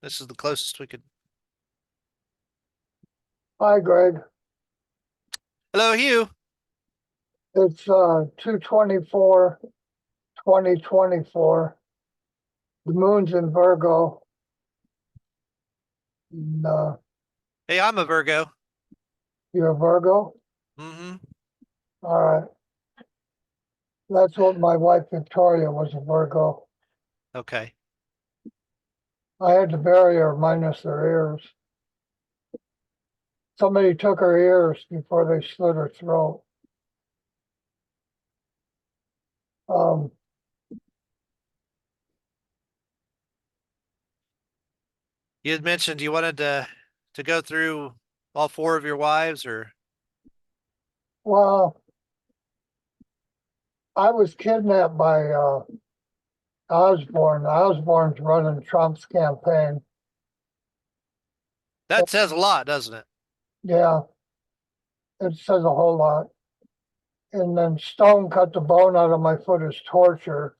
This is the closest we could. Hi, Greg. Hello, Hugh. It's 2/24/2024. The moon's in Virgo. And, Hey, I'm a Virgo. you're a Virgo? Mm-hmm. All right. That's what my wife Victoria was, a Virgo. Okay. I had to bury her minus her ears. Somebody took her ears before they slit her throat. Um, You had mentioned you wanted to go through all four of your wives, or well, I was kidnapped by Osborne. Osborne's running Trump's campaign. that says a lot, doesn't it? Yeah, it says a whole lot. And then Stone cut the bone out of my foot as torture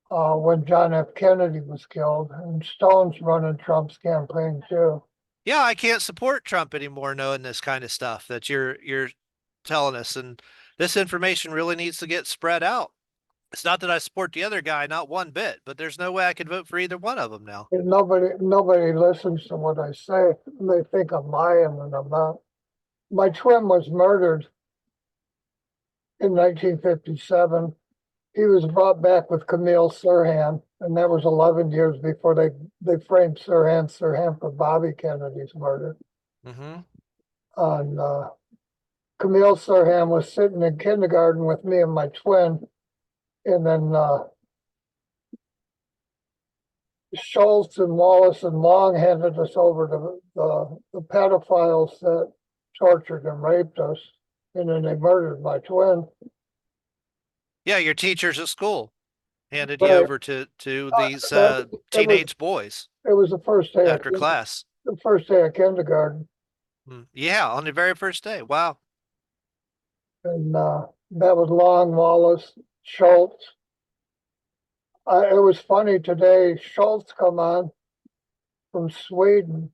when John F. Kennedy was killed. And Stone's running Trump's campaign too. Yeah, I can't support Trump anymore knowing this kind of stuff that you're telling us, and this information really needs to get spread out. It's not that I support the other guy, not one bit, but there's no way I could vote for either one of them now. And nobody listens to what I say. They think I'm lying, and I'm not. My twin was murdered in 1957. He was brought back with Camille Sirhan, and that was 11 years before they framed Sirhan for Bobby Kennedy's murder. Mm-hmm. And Camille Sirhan was sitting in kindergarten with me and my twin, and then Schultz and Wallace and Long handed us over to the pedophiles that tortured and raped us, and then they murdered my twin. Yeah, your teachers at school handed you Right. over to these It was teenage boys it was after class. the first day of kindergarten, Yeah, on the very first day. Wow. and that was Long, Wallace, Schultz. It was funny today. Schultz come on from Sweden,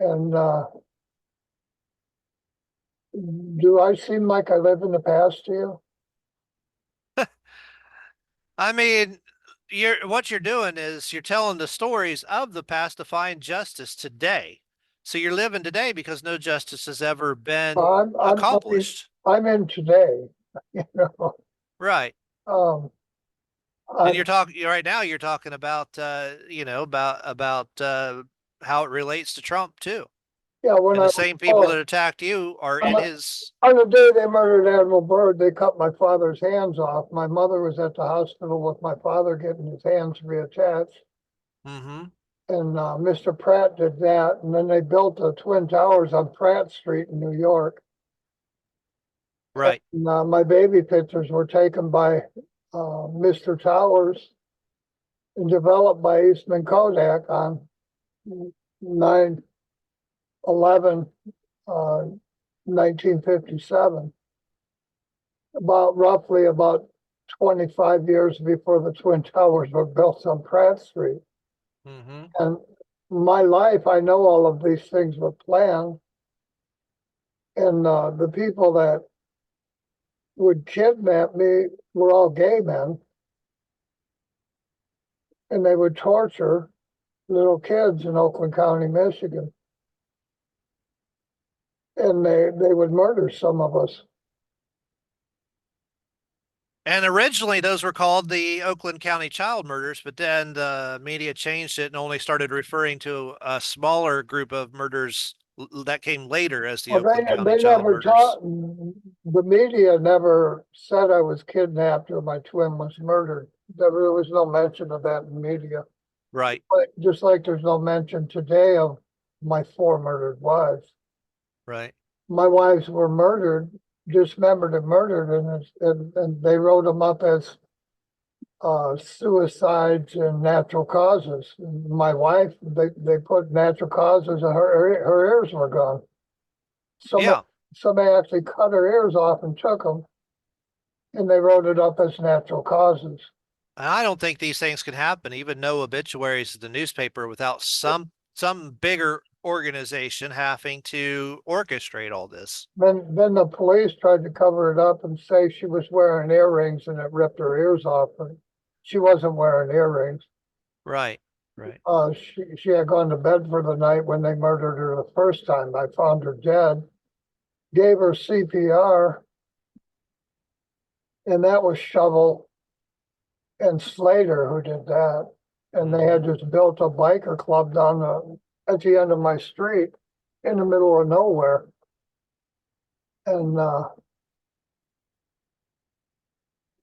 and do I seem like I live in the past to you? I mean, what you're doing is you're telling the stories of the past to find justice today. So you're living today because no justice has ever been I mean, accomplished. I'm in today, you know. Right. Um, And I'm you're talking right now, you're talking about about how it relates to Trump too. yeah. When And I the was same people that born, attacked you are on in the, his. on the day they murdered Admiral Byrd, they cut my father's hands off. My mother was at the hospital with my father getting his hands reattached. Mm-hmm. And Mr. Pratt did that, and then they built the Twin Towers on Pratt Street in New York. Right. And, my baby pictures were taken by Mr. Towers and developed by Eastman Kodak on 9/11, 1957. Roughly about 25 years before the Twin Towers were built on Pratt Street. Mm-hmm. And my life, I know all of these things were planned. And the people that would kidnap me were all gay men, and they would torture little kids in Oakland County, Michigan. And they would murder some of us. And originally those were called the Oakland County child murders, but then the media changed it and only started referring to a smaller group of murders that came later as the Well, Oakland County they child never murders. taught, the media never said I was kidnapped or my twin was murdered. There was no mention of that in the media. Right. But just like there's no mention today of my four murdered wives. Right. My wives were murdered, dismembered and murdered, and they wrote them up as suicides and natural causes. My wife, they put natural causes, and her ears were gone. Somebody Yeah. somebody actually cut her ears off and took them, and they wrote it up as natural causes. And I don't think these things can happen, even no obituaries in the newspaper without some bigger organization having to orchestrate all this. Then the police tried to cover it up and say she was wearing earrings and it ripped her ears off, but she wasn't wearing earrings. Right. Right. She had gone to bed for the night when they murdered her the first time. I found her dead, gave her CPR, and that was Shovel and Slater who did that. And they had just built a biker club at the end of my street in the middle of nowhere. And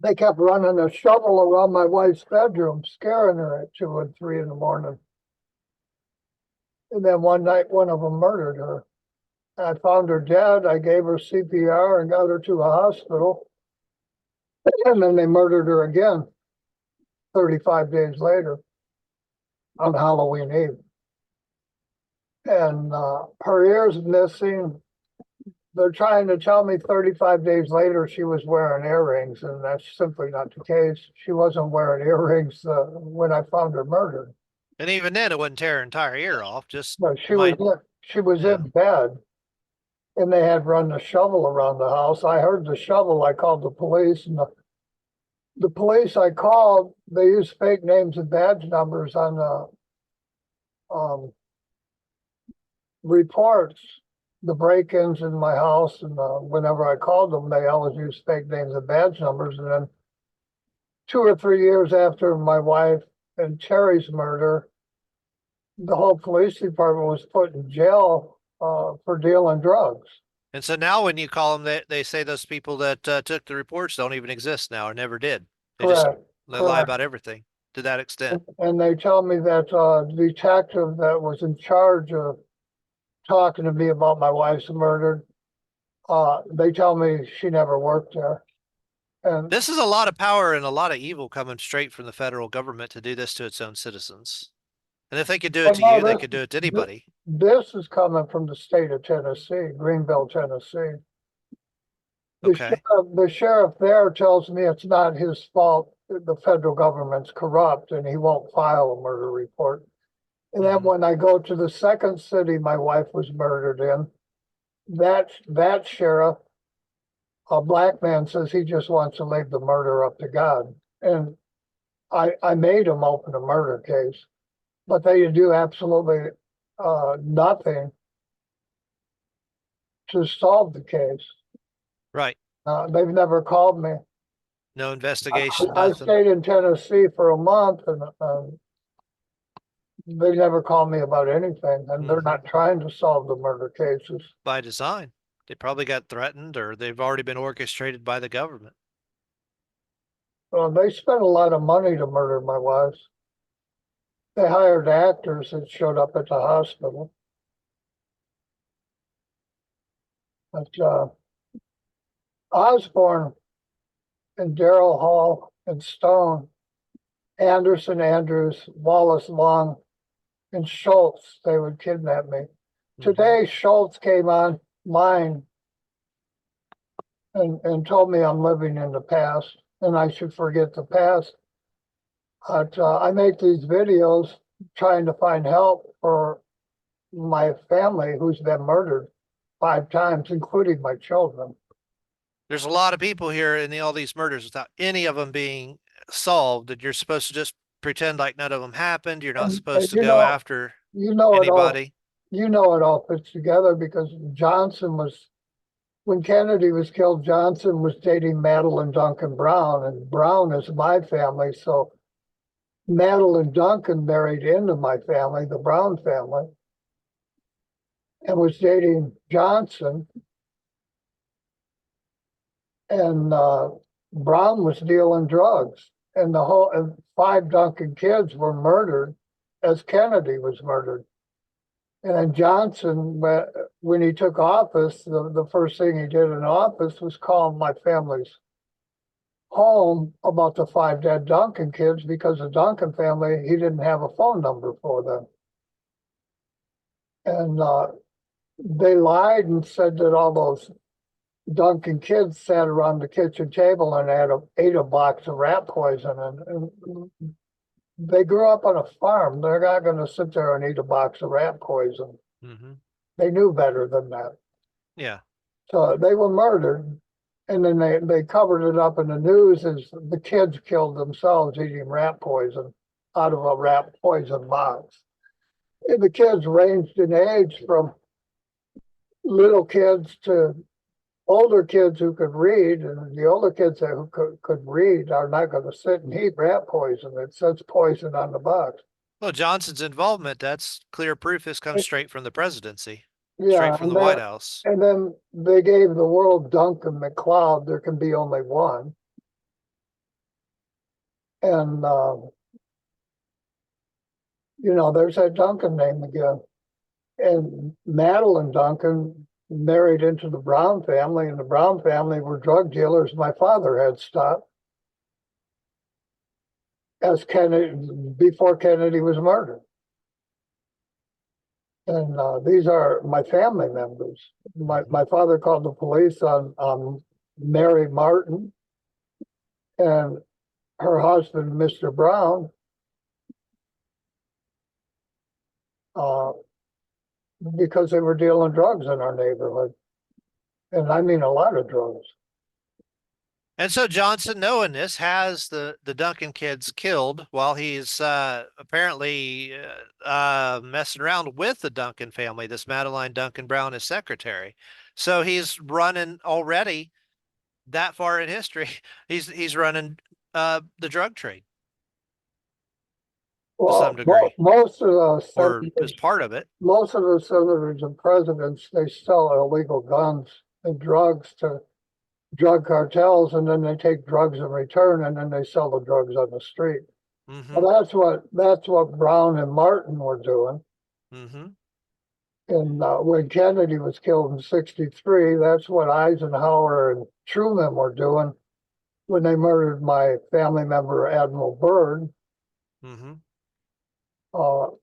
they kept running a shovel around my wife's bedroom, scaring her at 2 and 3 in the morning. And then one night, one of them murdered her. I found her dead. I gave her CPR and got her to a hospital. And then they murdered her again 35 days later on Halloween Eve. And her ear's missing. They're trying to tell me 35 days later she was wearing earrings, and that's simply not the case. She wasn't wearing earrings when I found her murdered. And even then, it wouldn't tear her entire ear off. Just But might. she was Yeah. in bed, and they had run the shovel around the house. I heard the shovel. I called the police, and the police I called, they used fake names and badge numbers on the reports, the break-ins in my house, and whenever I called them, they always used fake names and badge numbers. And then 2 or 3 years after my wife and Terry's murder, the whole police department was put in jail for dealing drugs. And so now when you call them, they say those people that took the reports don't even exist now or never did. Correct. They lie Correct. about everything to that extent. And they tell me that the detective that was in charge of talking to me about my wife's murder, they tell me she never worked there. And This is a lot of power and a lot of evil coming straight from the federal government to do this to its own citizens. And if they could do it but to no, you, they could do it to anybody. this is coming from the state of Tennessee, Greenville, Tennessee. Okay. The sheriff there tells me it's not his fault. The federal government's corrupt and he won't file a murder report. And then when I go to the second city my wife was murdered in, that sheriff, a black man, says he just wants to leave the murder up to God. And I made him open a murder case, but they do absolutely nothing to solve the case. Right. They've never called me. No investigation, I nothing. stayed in Tennessee for a month, and they never called me about anything, and they're not trying to solve the murder cases. By design. They probably got threatened or they've already been orchestrated by the government. They spent a lot of money to murder my wife. They hired actors that showed up at the hospital. But Osborne and Darrell Hall and Stone, Anderson, Andrews, Wallace, Long, and Schultz, they would kidnap me. Today, Schultz came online and told me I'm living in the past and I should forget the past. But I make these videos trying to find help for my family who's been murdered 5 times, including my children. There's a lot of people here in all these murders without any of them being solved, that you're supposed to just pretend like none of them happened. You're not supposed to go after anybody. It all fits together because when Kennedy was killed, Johnson was dating Madeline Duncan Brown, and Brown is my family. So Madeline Duncan married into my family, the Brown family, and was dating Johnson. And Brown was dealing drugs, and the whole 5 Duncan kids were murdered as Kennedy was murdered. And then Johnson, when he took office, the first thing he did in office was call my family's home about the 5 dead Duncan kids, because the Duncan family, he didn't have a phone number for them. And they lied and said that all those Duncan kids sat around the kitchen table and ate a box of rat poison, and they grew up on a farm. They're not going to sit there and eat a box of rat poison. Mm-hmm. They knew better than that. Yeah. So they were murdered, and then they covered it up in the news as the kids killed themselves eating rat poison out of a rat poison box. And the kids ranged in age from little kids to older kids who could read, and the older kids who could read are not going to sit and eat rat poison. It says poison on the box. Well, Johnson's involvement, that's clear proof this comes straight from the presidency, straight Yeah, from the White House. and then they gave the world Duncan McLeod. There can be only one, and there's that Duncan name again. And Madeline Duncan married into the Brown family, and the Brown family were drug dealers my father had stopped as Kennedy before Kennedy was murdered. And these are my family members. My father called the police on Mary Martin and her husband, Mr. Brown, because they were dealing drugs in our neighborhood. And I mean a lot of drugs. And so Johnson, knowing this, has the Duncan kids killed while he's apparently messing around with the Duncan family, this Madeline Duncan Brown, his secretary. So he's running already that far in history. He's running the drug trade to some degree, Most of the or senators, is part of it. most of the senators and presidents, they sell illegal guns and drugs to drug cartels, and then they take drugs in return, and then they sell the drugs on the street. Mm-hmm. Well, that's what Brown and Martin were doing. Mm-hmm. And when Kennedy was killed in '63, that's what Eisenhower and Truman were doing when they murdered my family member, Admiral Byrd. Mm-hmm.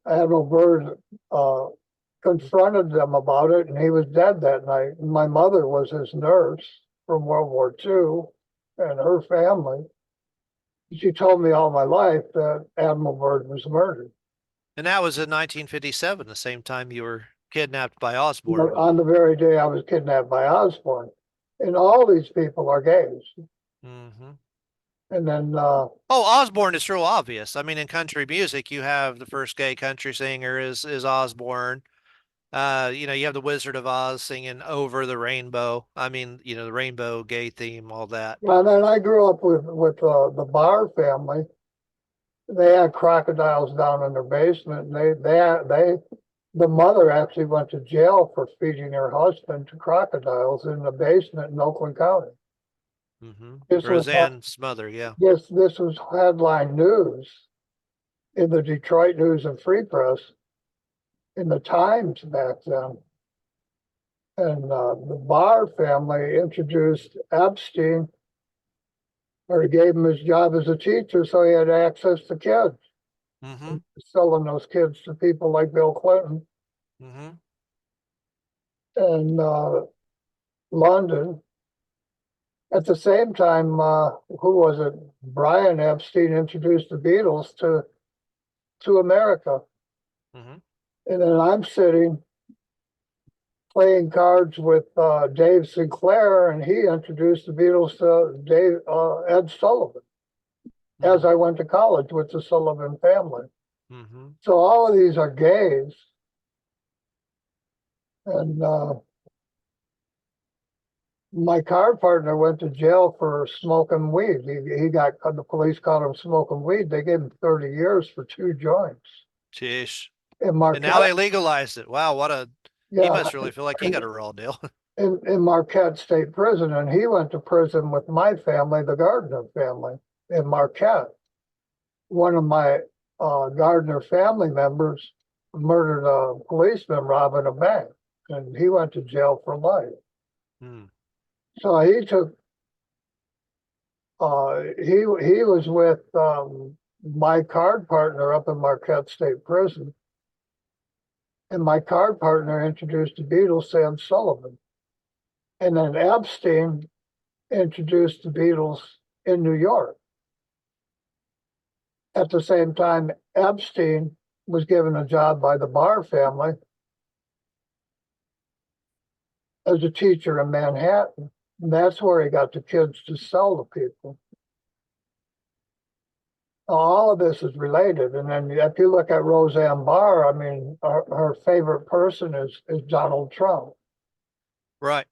Admiral Byrd confronted them about it, and he was dead that night. My mother was his nurse from World War II, and her family. She told me all my life that Admiral Byrd was murdered. And that was in 1957, the same time you were kidnapped by Osborne. On the very day I was kidnapped by Osborne. And all these people are gays. Mm-hmm. And then Osborne is real obvious. I mean, in country music, you have the first gay country singer is Osborne. You have the Wizard of Oz singing "Over the Rainbow." I mean, the rainbow gay theme, all that. and then I grew up with the Barr family. They had crocodiles down in their basement, and the mother actually went to jail for feeding her husband to crocodiles in the basement in Oakland County. Mm-hmm. This Roseanne's mother, yeah. this was headline news in the Detroit News and Free Press, in the Times back then. And the Barr family introduced Epstein, or he gave him his job as a teacher, so he had access to kids, Mm-hmm. selling those kids to people like Bill Clinton. Mm-hmm. And London. At the same time, who was it? Brian Epstein introduced the Beatles to America. Mm-hmm. And then I'm sitting playing cards with Dave Sinclair, and he introduced the Beatles to Ed Sullivan as I went to college with the Sullivan family. Mm-hmm. So all of these are gays. And my card partner went to jail for smoking weed. The police caught him smoking weed. They gave him 30 years for 2 joints. Jeez. And now they legalized it. Wow, he must really feel like he got a raw deal. in Marquette State Prison, and he went to prison with my family, the Gardner family, in Marquette. One of my Gardner family members murdered a policeman robbing a bank, and he went to jail for life. Hmm. So he took. He was with my card partner up in Marquette State Prison, and my card partner introduced the Beatles to Ed Sullivan. And then Epstein introduced the Beatles in New York. At the same time, Epstein was given a job by the Bowe family as a teacher in Manhattan. And that's where he got the kids to sell to people. All of this is related. And then if you look at Roseanne Barr, I mean, her favorite person is Donald Trump. Right.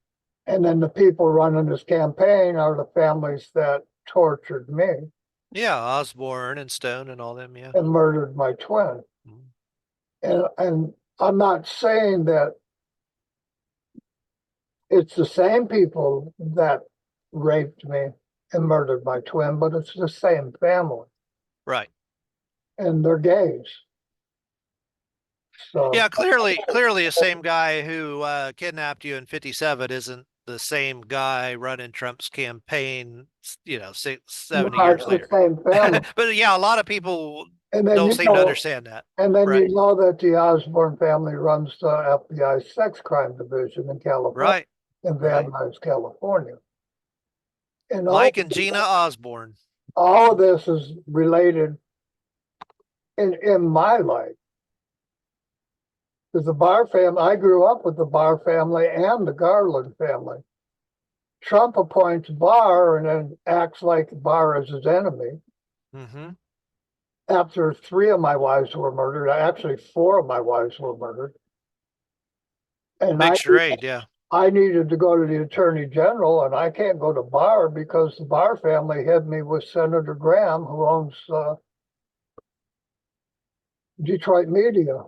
And then the people running this campaign are the families that tortured me Yeah, Osborne and Stone and all them. Yeah. and murdered my twin. Mhm. And I'm not saying that it's the same people that raped me and murdered my twin, but it's the same family, Right. and they're gays. So Yeah, clearly the same guy who kidnapped you in 57 isn't the same guy running Trump's campaign, 70 no, years it's the later. same family. But yeah, a lot of people And then don't seem to understand that. you Right. know that the Osborne family runs the FBI sex crime division in California, Right. in Van Right. Nuys, California. And Mike and Gina Osborne. all of this is related in my life. Because the Barr family, I grew up with the Barr family and the Garland family. Trump appoints Barr and then acts like Barr is his enemy. Mm-hmm. After 3 of my wives were murdered, actually 4 of my wives were murdered. And Big charade, yeah. I needed to go to the attorney general, and I can't go to Barr because the Barr family hid me with Senator Graham, who owns Detroit Media,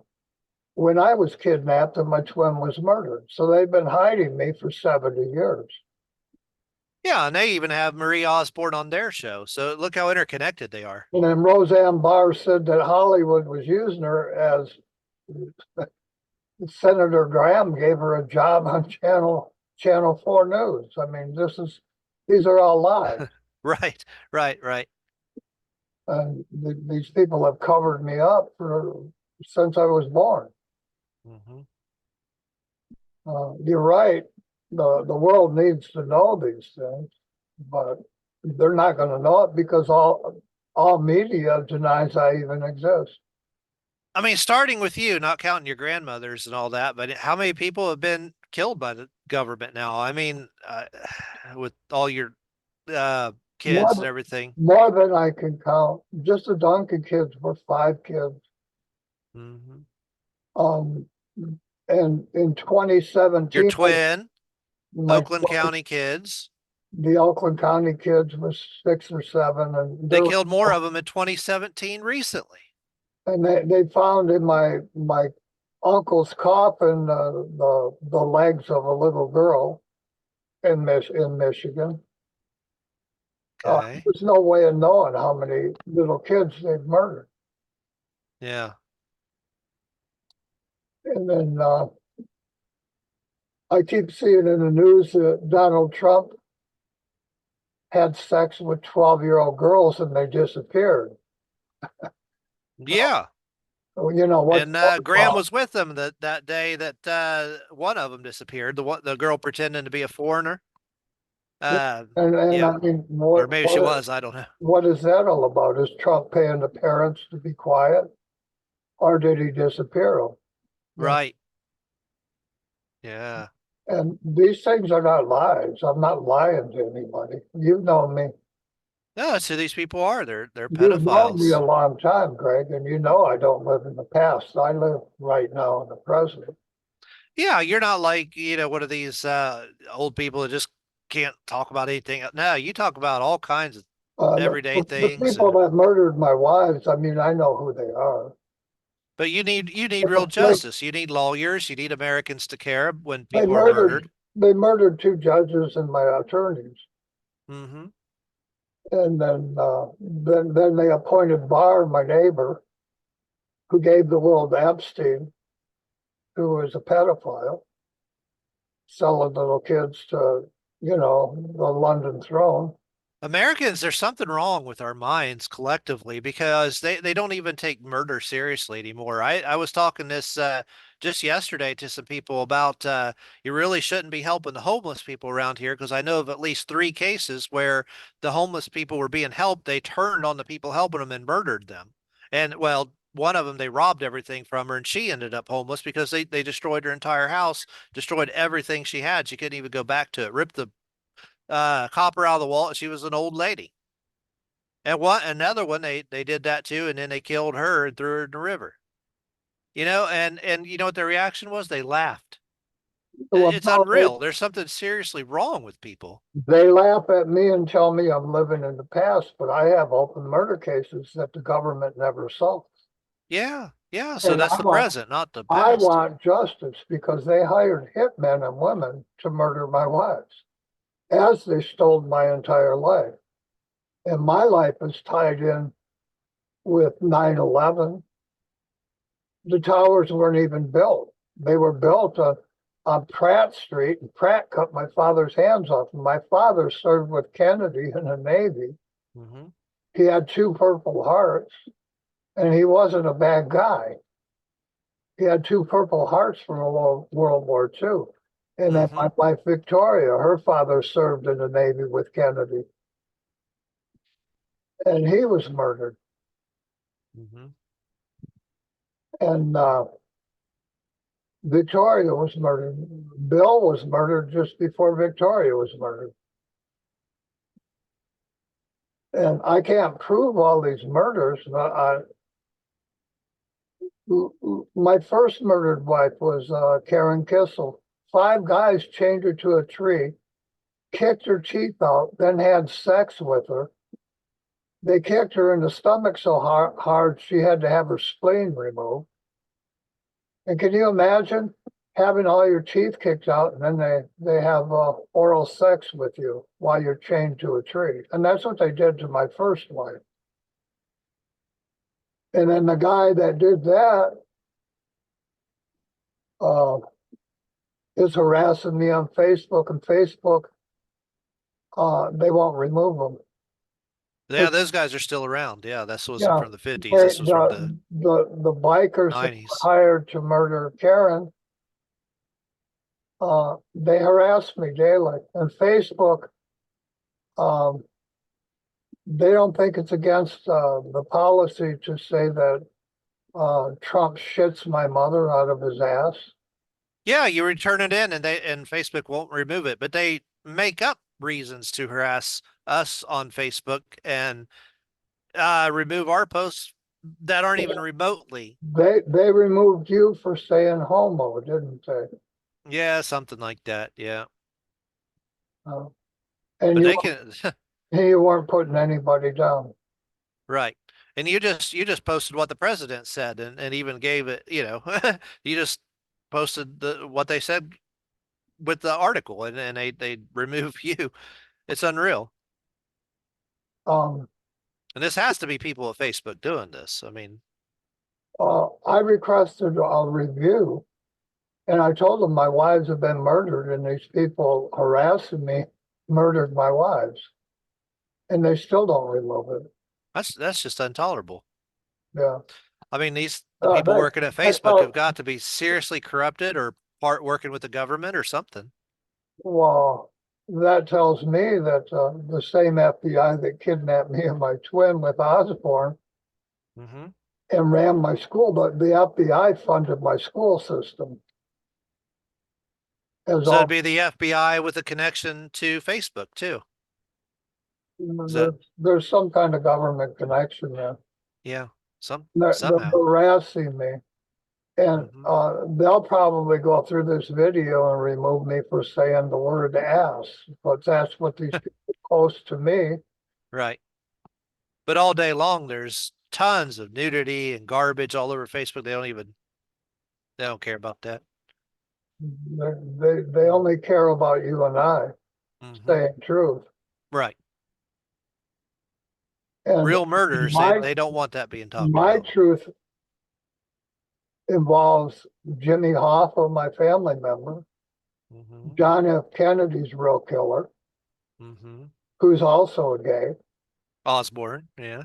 when I was kidnapped and my twin was murdered. So they've been hiding me for 70 years. Yeah, and they even have Marie Osborne on their show. So look how interconnected they are. And then Roseanne Barr said that Hollywood was using her as Senator Graham gave her a job on Channel 4 News. I mean, these are all lies. Right, right. And these people have covered me up since I was born. Mm-hmm. You're right. The world needs to know these things, but they're not going to know it because all media denies I even exist. I mean, starting with you, not counting your grandmothers and all that, but how many people have been killed by the government now? I mean, with all your kids and More, everything. more than I can count. Just the Duncan kids were 5 kids. Mm-hmm. Um, and in Your 2017, twin, my Oakland County kids. the Oakland County kids was 6 or 7, and They killed more of them in 2017 recently. they found in my uncle's coffin the legs of a little girl in Michigan. Okay. There's no way of knowing how many little kids they've murdered. Yeah. And then I keep seeing in the news that Donald Trump had sex with 12-year-old girls and they disappeared. Yeah. You know what? And Graham was with them that day that one of them disappeared. The girl pretending to be a foreigner. And Yeah. I mean, Or maybe she was, I don't know. what is that all about? Is Trump paying the parents to be quiet, or did he disappear them? Right. Yeah. And these things are not lies. I'm not lying to anybody. You've known me. No, that's who these people are. They're You've known me a pedophiles. long time, Greg, and you know I don't live in the past. I live right now in the present. Yeah, you're not like, one of these old people that just can't talk about anything. No, you talk about all kinds of everyday The things people and that murdered my wives, I mean, I know who they are. but you need real Like, justice. You need lawyers, you need Americans to care when they people are murdered. they murdered 2 judges and my attorneys. Mm-hmm. And then they appointed Barr, my neighbor, who gave the world to Epstein, who was a pedophile, selling little kids to, the London throne. Americans, there's something wrong with our minds collectively because they don't even take murder seriously anymore. I was talking this just yesterday to some people about you really shouldn't be helping the homeless people around here because I know of at least three cases where the homeless people were being helped. They turned on the people helping them and murdered them. And well, one of them, they robbed everything from her and she ended up homeless because they destroyed her entire house, destroyed everything she had. She couldn't even go back to it, ripped the copper out of the wall. She was an old lady. And one another one, they did that too, and then they killed her and threw her in the river. And you know what their reaction was? They laughed. Well, It's no, unreal. There's something seriously wrong with people. they laugh at me and tell me I'm living in the past, but I have open murder cases that the government never solved. Yeah, yeah. So And that's the present, not the I past. want justice because they hired hitmen and women to murder my wives as they stole my entire life. And my life is tied in with 9/11. The towers weren't even built. They were built on Pratt Street, and Pratt cut my father's hands off. And my father served with Kennedy in the Navy. Hmm. He had two Purple Hearts, and he wasn't a bad guy. He had two Purple Hearts from World War II. And then Hmm. my wife Victoria, her father served in the Navy with Kennedy, and he was murdered. Hmm. And Victoria was murdered. Bill was murdered just before Victoria was murdered. And I can't prove all these murders, but my first murdered wife was Karen Kissel. Five guys chained her to a tree, kicked her teeth out, then had sex with her. They kicked her in the stomach so hard she had to have her spleen removed. And can you imagine having all your teeth kicked out and then they have oral sex with you while you're chained to a tree? And that's what they did to my first wife. And then the guy that did that uh, is harassing me on Facebook, and Facebook, they won't remove him. Yeah, those guys are still around. Yeah, this wasn't Yeah, from the 50s. they, This was from the the bikers that were 90s. hired to murder Karen, they harass me daily. And Facebook, um, they don't think it's against the policy to say that Trump shits my mother out of his ass. Yeah, you return it in and Facebook won't remove it, but they make up reasons to harass us on Facebook and remove our posts that aren't even remotely. They removed you for saying homo, didn't they? Yeah, something like that. Yeah. Uh, and But they can, you weren't putting anybody down. right. And you just posted what the president said and even gave it, you know, you just posted what they said with the article and they remove you. It's unreal. Um, And this has to be people at Facebook doing this. I mean, I requested a review, and I told them my wives have been murdered, and these people harassing me murdered my wives, and they still don't remove it. that's just intolerable. Yeah. I mean, the people They, working at I Facebook have thought, got to be seriously corrupted or part working with the government or something. well, that tells me that the same FBI that kidnapped me and my twin with Osborne Hmm. and ran my school, but the FBI funded my school system as So it'd all be the FBI with a connection to Facebook too. Is that, there's some kind of government connection there. yeah, They're somehow. harassing me. And Hmm. they'll probably go through this video and remove me for saying the word ass, but that's what these people post to me. Right. But all day long, there's tons of nudity and garbage all over Facebook. They don't care about that. They only care about you and I Hmm. saying truth. Right. And Real murders, my they don't want that being talked my about. truth involves Jimmy Hoffa, my family member, Hmm. John F. Kennedy's real killer, Hmm. who's also a gay. Osborne, yeah,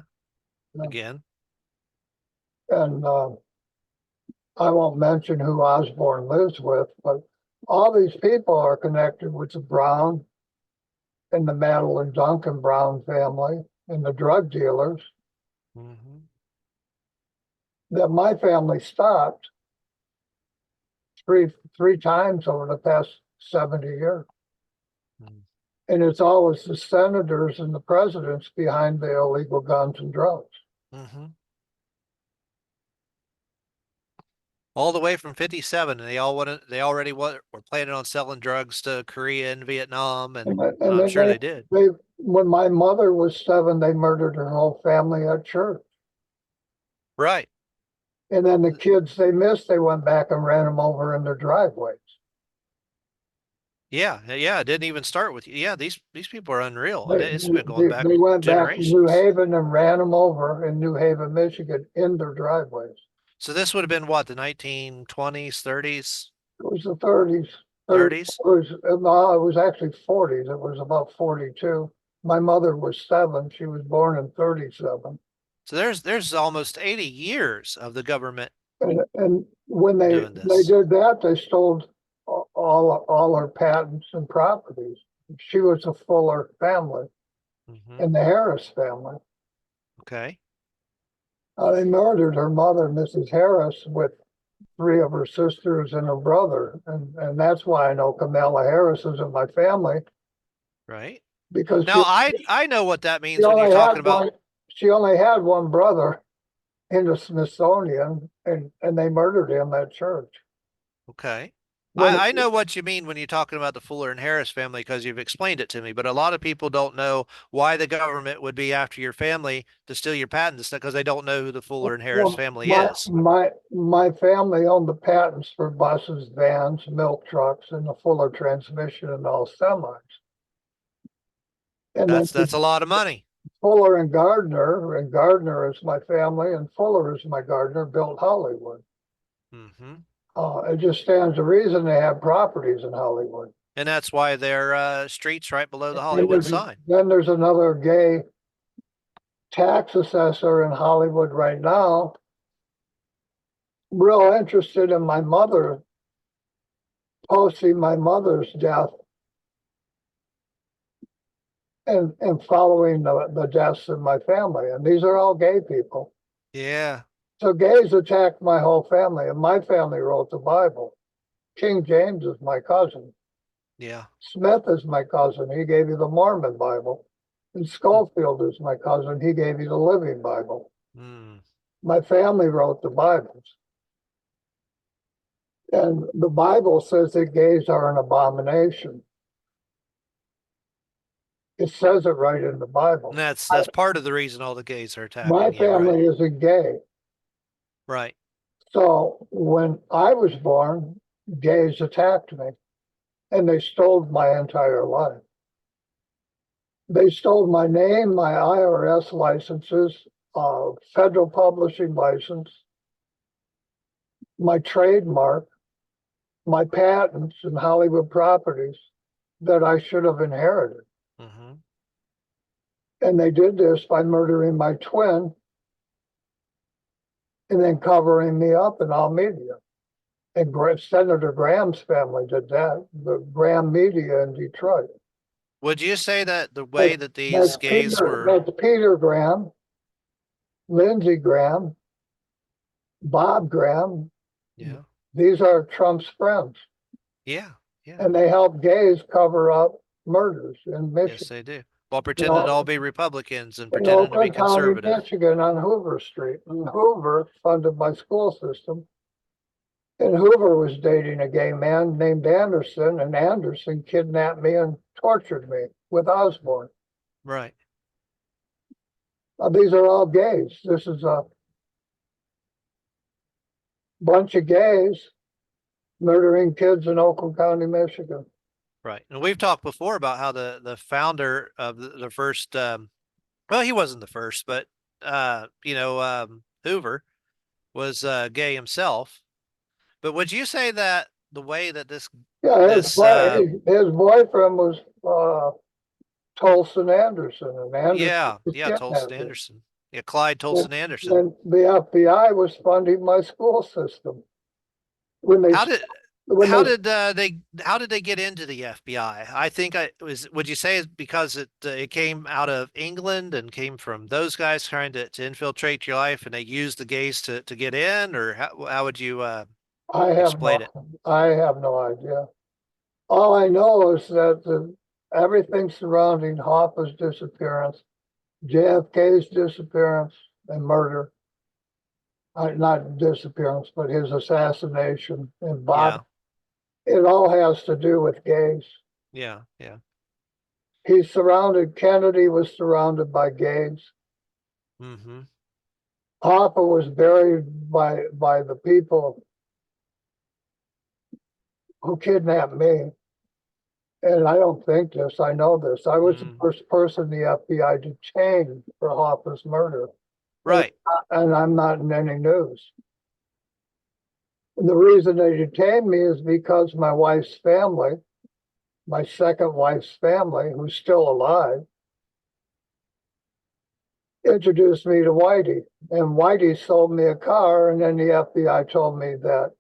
Yeah. again. And I won't mention who Osborne lives with, but all these people are connected with the Brown and the Madeline Duncan Brown family and the drug dealers Hmm. that my family stopped three times over the past 70 years. Mm. And it's always the senators and the presidents behind the illegal guns and drugs. Hmm. All the way from 57, and they already were planning on selling drugs to Korea and Vietnam, and And I'm then sure they did. when my mother was 7, they murdered her whole family at church. Right. And then the kids they missed, they went back and ran them over in their driveways. Yeah, yeah, it didn't even start with you. Yeah, these people are unreal, and They, it's been going back they went back to New generations. Haven and ran them over in New Haven, Michigan, in their driveways. So this would have been what, the 1920s, 30s, It was the 30s. 30, 30s? it was actually 40s. It was about 42. My mother was 7. She was born in 37. So there's almost 80 years of the government And when doing they this. did that, they stole all her patents and properties. She was a Fuller family Hmm. and the Harris family. Okay. They murdered her mother, Mrs. Harris, with 3 of her sisters and her brother, and that's why I know Kamala Harris is in my family Right. because Now I know what that she means when you're only talking had about. one. She only had one brother in the Smithsonian, and they murdered him at church. Okay. When I know what you mean when you're talking about the Fuller and Harris family because you've explained it to me, but a lot of people don't know why the government would be after your family to steal your patents because they don't know who the Fuller and Harris Well, family is. my family owned the patents for buses, vans, milk trucks, and the Fuller transmission and all semis. And then That's a lot of money. Fuller and Gardner is my family, and Fuller is my Gardner, built Hollywood. Hmm. It just stands to reason they have properties in Hollywood. And that's why there are streets right below the And Hollywood sign. then there's another gay tax assessor in Hollywood right now, real interested in my mother, posting my mother's death and following the deaths of my family. And these are all gay people. Yeah. So gays attacked my whole family, and my family wrote the Bible. King James is my cousin. Yeah. Smith is my cousin. He gave you the Mormon Bible. And Schofield is my cousin. He gave you the Living Bible. Mm. My family wrote the Bibles. And the Bible says that gays are an abomination. It says it right in the And Bible. that's part of the reason all the gays are My attacking you, right? family isn't gay. Right. So when I was born, gays attacked me and they stole my entire life. They stole my name, my IRS licenses, federal publishing license, my trademark, my patents and Hollywood properties that I should have inherited. Hmm. And they did this by murdering my twin and then covering me up in all media. And Senator Graham's family did that, the Graham media in Detroit. Would you say that the That's, way that these gays were, that's Peter Graham, Lindsey Graham, Bob Graham. yeah, These are Trump's friends. yeah, yeah, And they help gays cover up murders in yes, Michigan. they do. While You pretending to all know, be Republicans and in pretending to be Oakland County, conservative. Michigan on Hoover Street. And Hoover funded my school system. And Hoover was dating a gay man named Anderson, and Anderson kidnapped me and tortured me with Osborne. Right. These are all gays. This is a bunch of gays murdering kids in Oakland County, Michigan. Right. And we've talked before about how the founder of the first well, he wasn't the first, but Hoover was gay himself. But would you say that the way that Yeah, this his boyfriend was Tolson Anderson, and Anderson Yeah, was yeah, Tolson kidnapped. Anderson. Yeah, Clyde And Tolson Anderson. then the FBI was funding my school system when they How did when they how did they get into the FBI? I think I was would you say it's because it came out of England and came from those guys trying to infiltrate your life and they used the gays to get in, or how would you I have explain no it? I have no idea. All I know is that everything surrounding Hoffa's disappearance, JFK's disappearance and murder, not disappearance, but his assassination and Bob, Yeah, it all has to do with gays. yeah, yeah. Kennedy was surrounded by gays. Mm-hmm. Hoffa was buried by the people who kidnapped me. And I don't think this, I know this. I was the Mm. first person the FBI detained for Hoffa's murder. And, Right. and I'm not in any news. And the reason they detained me is because my wife's family, my second wife's family, who's still alive, introduced me to Whitey. And Whitey sold me a car, and then the FBI told me that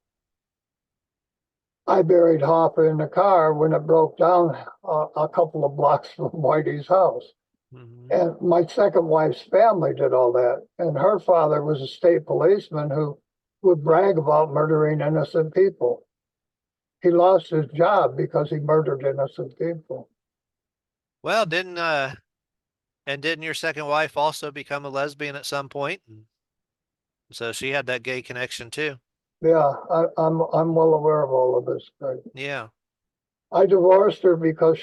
I buried Hoffa in the car when it broke down a couple of blocks from Whitey's house. Mm-hmm. And my second wife's family did all that. And her father was a state policeman who would brag about murdering innocent people. He lost his job because he murdered innocent people. Well, didn't your second wife also become a lesbian at some point? And so she had that gay connection too. Yeah, I'm well aware of all of this. Right? Yeah. I divorced her because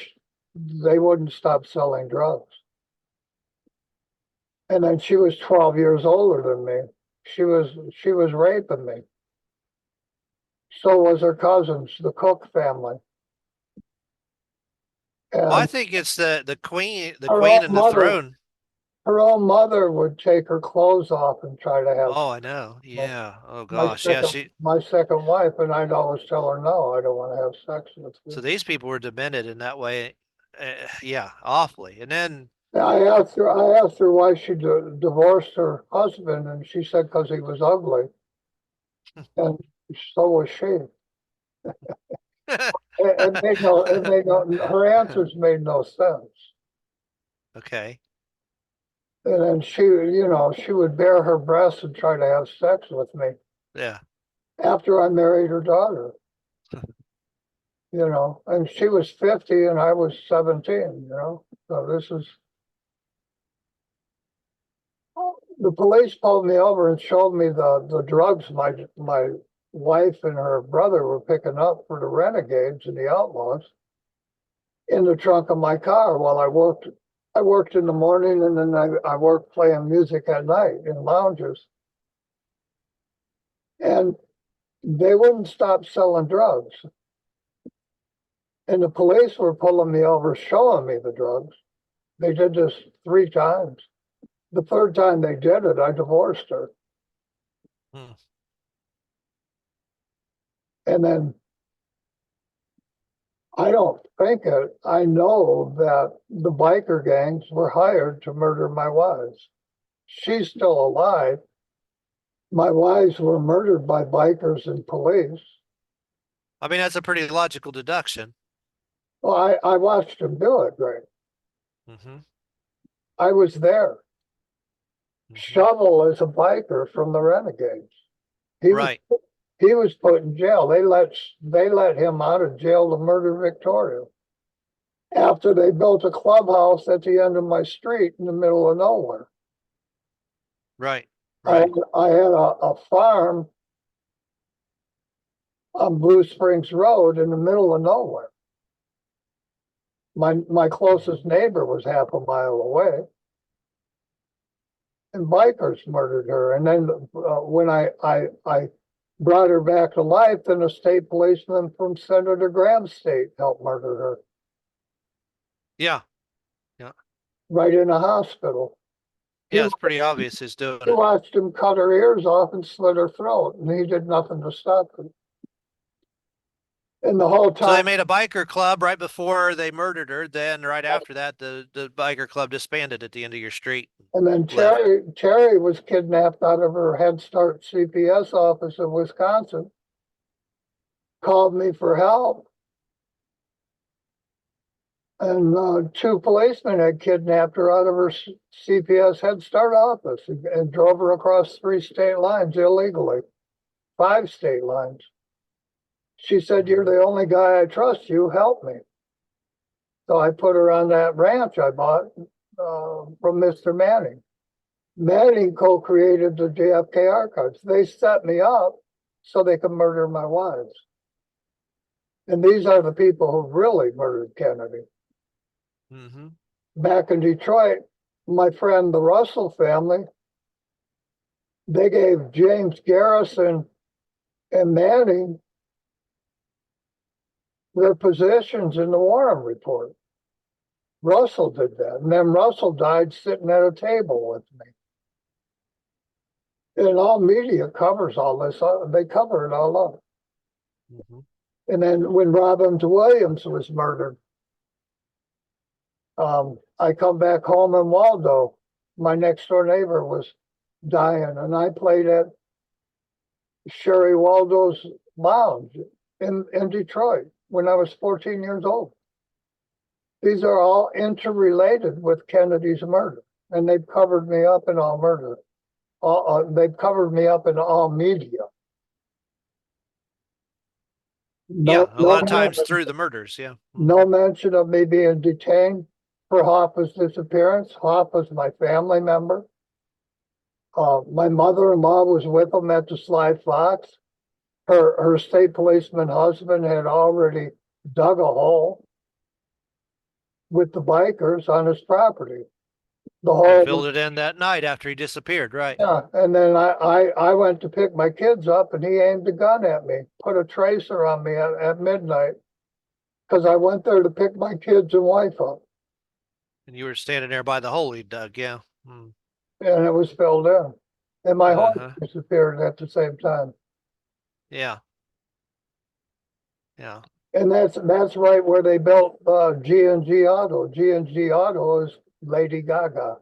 they wouldn't stop selling drugs. And then she was 12 years older than me. She was raping me. So was her cousins, the Cook family. Well, I And think it's the her queen own and the mother, throne. her own mother would take her clothes off and try to have Oh, I know. Yeah. Oh my gosh. Yeah, second my second wife, and I'd always tell her no, I don't want to have sex with so you. these people were demented in that way. Yeah, awfully. And then, I asked her why she divorced her husband, and she said because he was ugly, and so was she. Her answers made no sense. okay. And then she would bare her breasts and try to have sex with me Yeah. after I married her daughter, and she was 50 and I was 17. So the police pulled me over and showed me the drugs my wife and her brother were picking up for the renegades and the outlaws in the trunk of my car while I worked. I worked in the morning and then I worked playing music at night in lounges. And they wouldn't stop selling drugs. And the police were pulling me over, showing me the drugs. They did this 3 times. The third time they did it, I divorced her. Hmm. And then I don't think it, I know that the biker gangs were hired to murder my wives. She's still alive. My wives were murdered by bikers and police. I mean, that's a pretty logical deduction. Well, I watched them do it, Greg. Mm-hmm. I was there. Mm-hmm. Shovel is a biker from the Renegades. He was Right. he was put in jail. They let him out of jail to murder Victoria after they built a clubhouse at the end of my street in the middle of nowhere. Right. I, Right. I had a farm on Blue Springs Road in the middle of nowhere. My closest neighbor was half a mile away, and bikers murdered her. And then when I brought her back to life, then a state policeman from Senator Graham's state helped murder her Yeah. Yeah. right in a hospital. He, Yeah. It's pretty obvious who's doing he watched him cut her ears off and slit her throat, and he did nothing to stop it. And the whole So they time, made a biker club right before they murdered her. Then right after that, the biker club disbanded at the end of your street. and then Left. Terry was kidnapped out of her Head Start CPS office in Wisconsin, called me for help. And two policemen had kidnapped her out of her CPS Head Start office and drove her across 3 state lines illegally, 5 state lines. She said, "You're the only guy I trust. You help me." So I put her on that ranch I bought from Mr. Manning. Manning co-created the JFK archives. They set me up so they could murder my wives. And these are the people who really murdered Kennedy. Mm-hmm. Back in Detroit, my friend, the Russell family, they gave James Garrison and Manning their positions in the Warren Report. Russell did that. And then Russell died sitting at a table with me. And all media covers all this. They cover it all up. Mm-hmm. And then when Robin Williams was murdered, I come back home in Waldo. My next door neighbor was dying, and I played at Sherry Waldo's lounge in Detroit when I was 14 years old. These are all interrelated with Kennedy's murder, and they've covered me up in all murder. They've covered me up in all media. Yeah, No, a no, lot of times through the murders. Yeah. no mention of me being detained for Hoffa's disappearance. Hoffa's my family member. My mother-in-law was with him at the Sly Fox. Her state policeman husband had already dug a hole with the bikers on his property. The And hole filled was, it in that night after he disappeared. Right. yeah. And then I went to pick my kids up, and he aimed a gun at me, put a tracer on me at midnight because I went there to pick my kids and wife up, And you were standing there by the hole he dug. Yeah. Mm. and it was filled in. And my horse Uh-huh. disappeared at the same time. Yeah. Yeah. And that's right where they built G&G Auto. G&G Auto is Lady Gaga.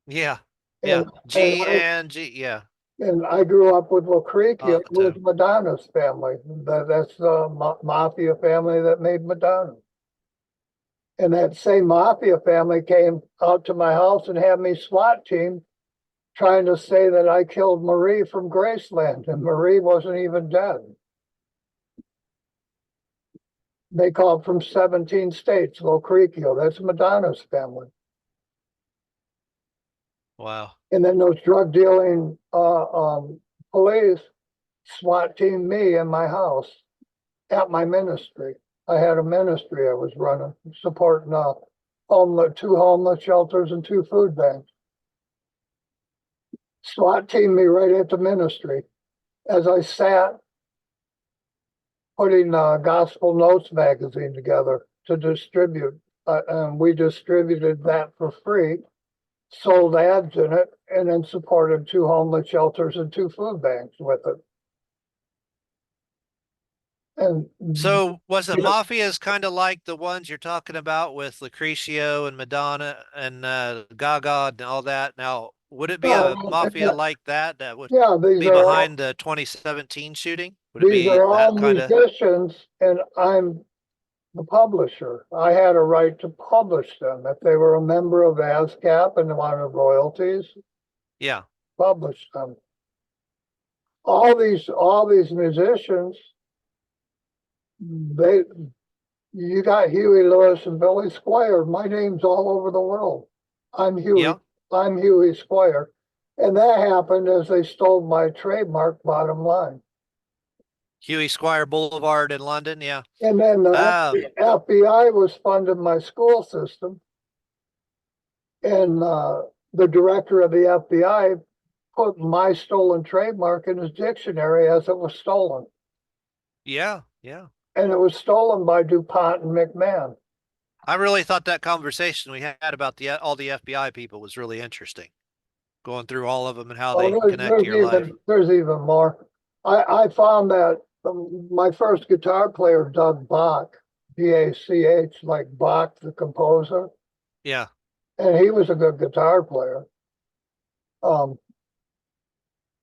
Yeah. Yeah. And and G I and G. Yeah. and I grew up with Lucretia, with Auto. Madonna's family. That's the mafia family that made Madonna. And that same mafia family came out to my house and had me SWAT team trying to say that I killed Marie from Graceland, and Marie wasn't even dead. They called from 17 states, Lucretia. That's Madonna's family. Wow. And then those drug dealing police SWAT teamed me in my house at my ministry. I had a ministry I was running, supporting two homeless shelters and 2 food banks. SWAT teamed me right at the ministry as I sat putting Gospel Notes magazine together to distribute. And we distributed that for free, sold ads in it, and then supported 2 homeless shelters and 2 food banks with it. And So was the mafias kind of like the ones you're talking about with Lucretia and Madonna and Gaga and all that? Now, would it be yeah, a mafia like that that would yeah, be behind the 2017 shooting? Would it these be are all that kind of? musicians, and I'm the publisher. I had a right to publish them if they were a member of ASCAP and wanted royalties. Yeah. Publish them. All these musicians, they you got Huey Lewis and Billy Squier. My name's all over the world. I'm Huey. Yeah. I'm Huey Squier. And that happened as they stole my trademark, Bottom Line. Hughie Squire Boulevard in London. Yeah. And then the Um, FBI was funding my school system. And the director of the FBI put my stolen trademark in his dictionary as it was stolen. yeah. Yeah. And it was stolen by DuPont and McMahon. I really thought that conversation we had about all the FBI people was really interesting. Going through all of them and how Oh, they connect to your life. there's even more. I found that my first guitar player, Doug Bach, B-A-C-H, like Bach, the composer, Yeah. and he was a good guitar player.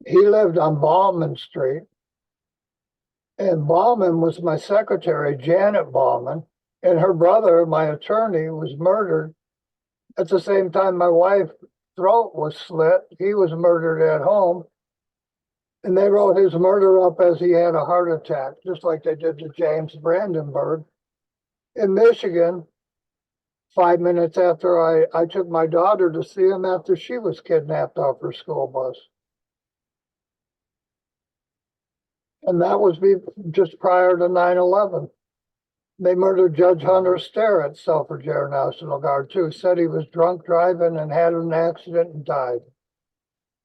He lived on Ballman Street, and Ballman was my secretary, Janet Ballman, and her brother, my attorney, was murdered at the same time my wife's throat was slit. He was murdered at home, and they wrote his murder up as he had a heart attack, just like they did to James Brandenburg in Michigan. 5 minutes after I took my daughter to see him after she was kidnapped off her school bus. And that was just prior to 9/11. They murdered Judge Hunter Sterrett, Selfridge Air National Guard, too. Said he was drunk driving and had an accident and died.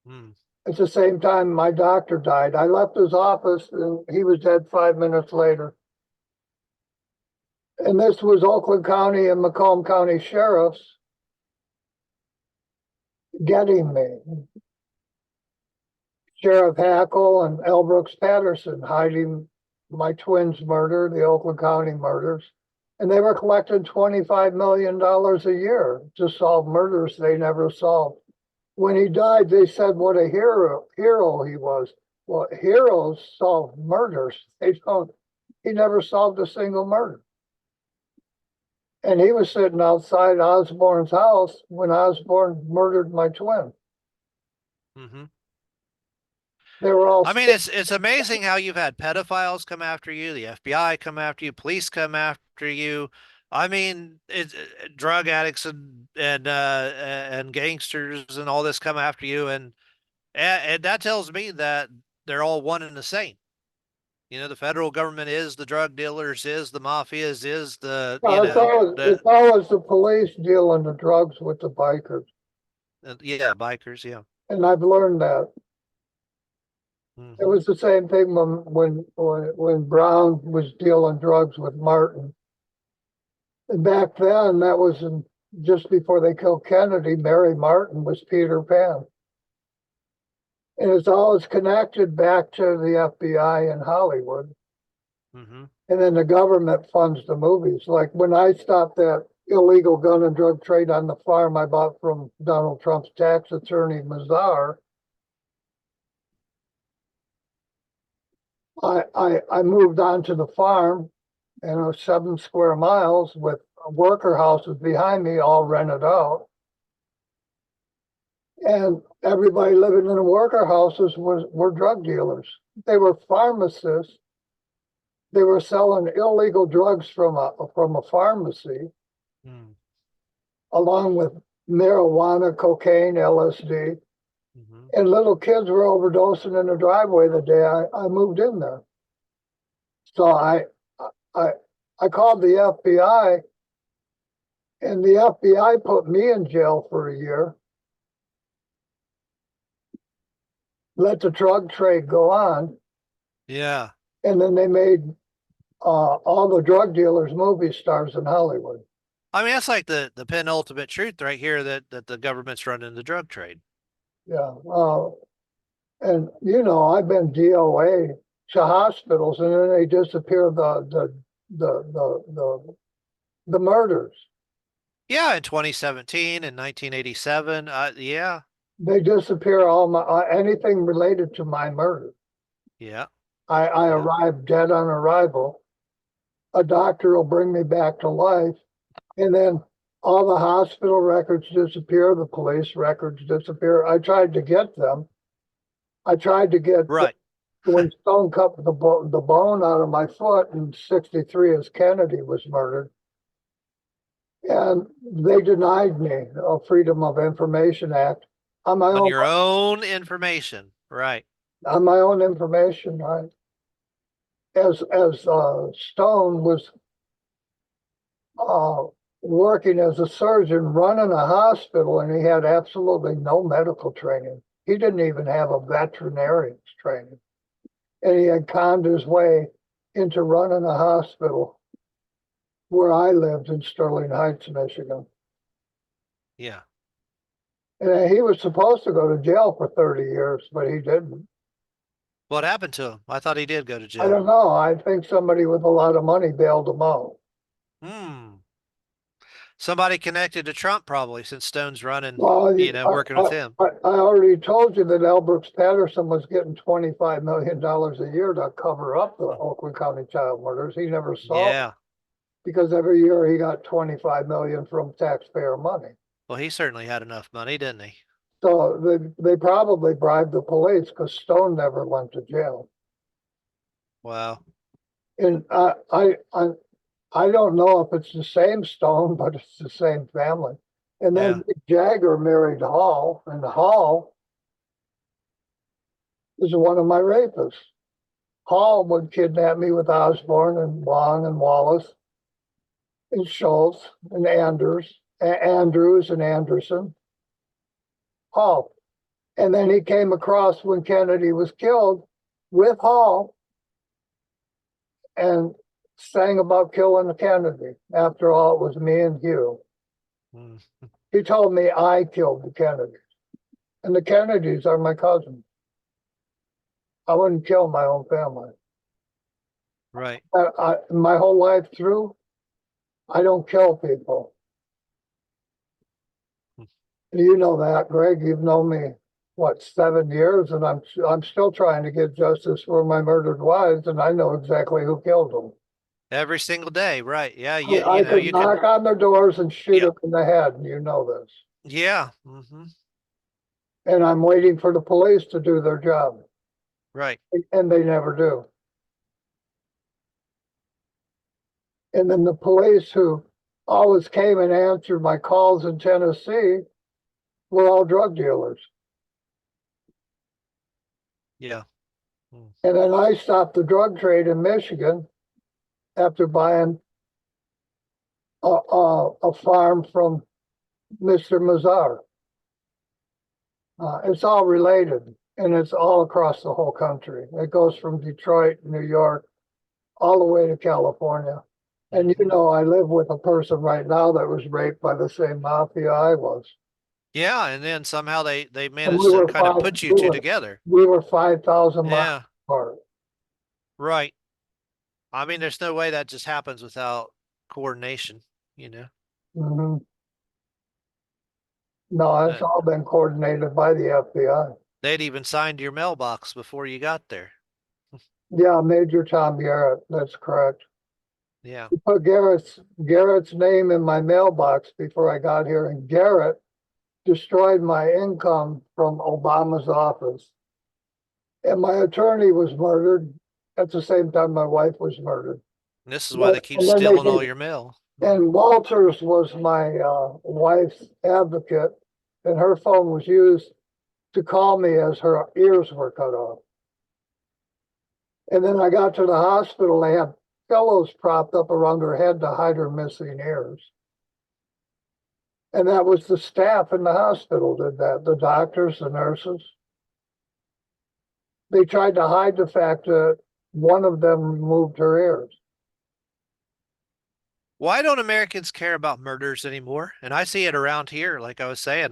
Hmm. At the same time, my doctor died. I left his office and he was dead 5 minutes later. And this was Oakland County and Macomb County sheriffs getting me. Sheriff Hackle and L. Brooks Patterson hiding my twins' murder, the Oakland County murders. And they were collecting $25 million a year to solve murders they never solved. When he died, they said what a hero he was. Well, heroes solve murders. He never solved a single murder. And he was sitting outside Osborne's house when Osborne murdered my twin. Mm-hmm. They were all. I mean, it's amazing how you've had pedophiles come after you, the FBI come after you, police come after you. I mean, it's drug addicts and gangsters and all this come after you, and that tells me that they're all one and the same. You know, the federal government is the drug dealers, is the mafias, is the It's always the police dealing the drugs with the bikers, yeah, bikers, yeah. and I've learned that. It Hmm. was the same thing when Brown was dealing drugs with Martin. And back then, that was just before they killed Kennedy. Mary Martin was Peter Pan, and it's always connected back to the FBI in Hollywood. Hmm. And then the government funds the movies. Like when I stopped that illegal gun and drug trade on the farm I bought from Donald Trump's tax attorney, Mazar, I moved onto the farm, and it was 7 square miles with worker houses behind me, all rented out. And everybody living in the worker houses were drug dealers. They were pharmacists. They were selling illegal drugs from a pharmacy, Hmm. along with marijuana, cocaine, LSD. Hmm. And little kids were overdosing in the driveway the day I moved in there. So I I called the FBI, and the FBI put me in jail for a year, let the drug trade go on, Yeah. and then they made all the drug dealers movie stars in Hollywood. I mean, that's like the penultimate truth right here that the government's running the drug trade. Yeah. And I've been DOA to hospitals, and then they disappear the murders. Yeah, in 2017 and 1987. Yeah, They disappear all my anything related to my murder. yeah, I yeah. arrive dead on arrival. A doctor will bring me back to life, and then all the hospital records disappear, the police records disappear. I tried to get them. I tried to get Right. when Stone cut the bone out of my foot in '63 as Kennedy was murdered, and they denied me a Freedom of Information Act on my On own your own information. Right. information. Right, as Stone was uh, working as a surgeon, running a hospital, and he had absolutely no medical training. He didn't even have a veterinarian's training, and he had conned his way into running a hospital where I lived in Sterling Heights, Michigan. Yeah. And he was supposed to go to jail for 30 years, but he didn't. What happened to him? I thought he did go to I jail. don't know. I think somebody with a lot of money bailed him out. Hmm. Somebody connected to Trump probably since Stone's running, Well, working with him. I already told you that L. Brooks Patterson was getting $25 million a year to cover up the Oakland County child murders. He never saw it Yeah. because every year he got 25 million from taxpayer money. Well, he certainly had enough money, didn't he? So they probably bribed the police because Stone never went to jail. Wow. And I don't know if it's the same Stone, but it's the same family. And then Yeah. Mick Jagger married Hall, and Hall is one of my rapists. Hall would kidnap me with Osborne and Long and Wallace and Schultz and Andrews and Anderson. Hall. And then he came across when Kennedy was killed with Hall and sang about killing Kennedy. After all, it was me and Hugh. Mm. He told me I killed the Kennedys. And the Kennedys are my cousins. I wouldn't kill my own family. Right. My whole life through, I don't kill people. Hmm. You know that, Greg. You've known me, what, 7 years, and I'm still trying to get justice for my murdered wives, and I know exactly who killed them. Every single day. Right. Yeah. I could You could. knock on their doors and shoot Yeah. them in the head, and you know this. Yeah. Hmm. And I'm waiting for the police to do their job, Right. and they never do. And then the police who always came and answered my calls in Tennessee were all drug dealers. Yeah. Mm. And then I stopped the drug trade in Michigan after buying a farm from Mr. Mazar. It's all related, and it's all across the whole country. It goes from Detroit, New York, all the way to California. And you Mhm. know, I live with a person right now that was raped by the same mafia I was. Yeah. And then somehow they And managed to kind of put you two together. we were 5,000 miles Yeah. apart. Right. I mean, there's no way that just happens without coordination, you know? Hmm. No, it's Uh, all been coordinated by the FBI. they'd even signed your mailbox before you got there. Yeah, Major Tom Garrett, that's correct. Yeah. He put Garrett's name in my mailbox before I got here, and Garrett destroyed my income from Obama's office. And my attorney was murdered at the same time my wife was murdered. And this is why But, they keep and then they stealing all did, your mail. and Walters was my wife's advocate, and her phone was used to call me as her ears were cut off. And then I got to the hospital, they had pillows propped up around her head to hide her missing ears. And that was the staff in the hospital did that, the doctors, the nurses. They tried to hide the fact that one of them removed her ears. Why don't Americans care about murders anymore? And I see it around here, like I was saying.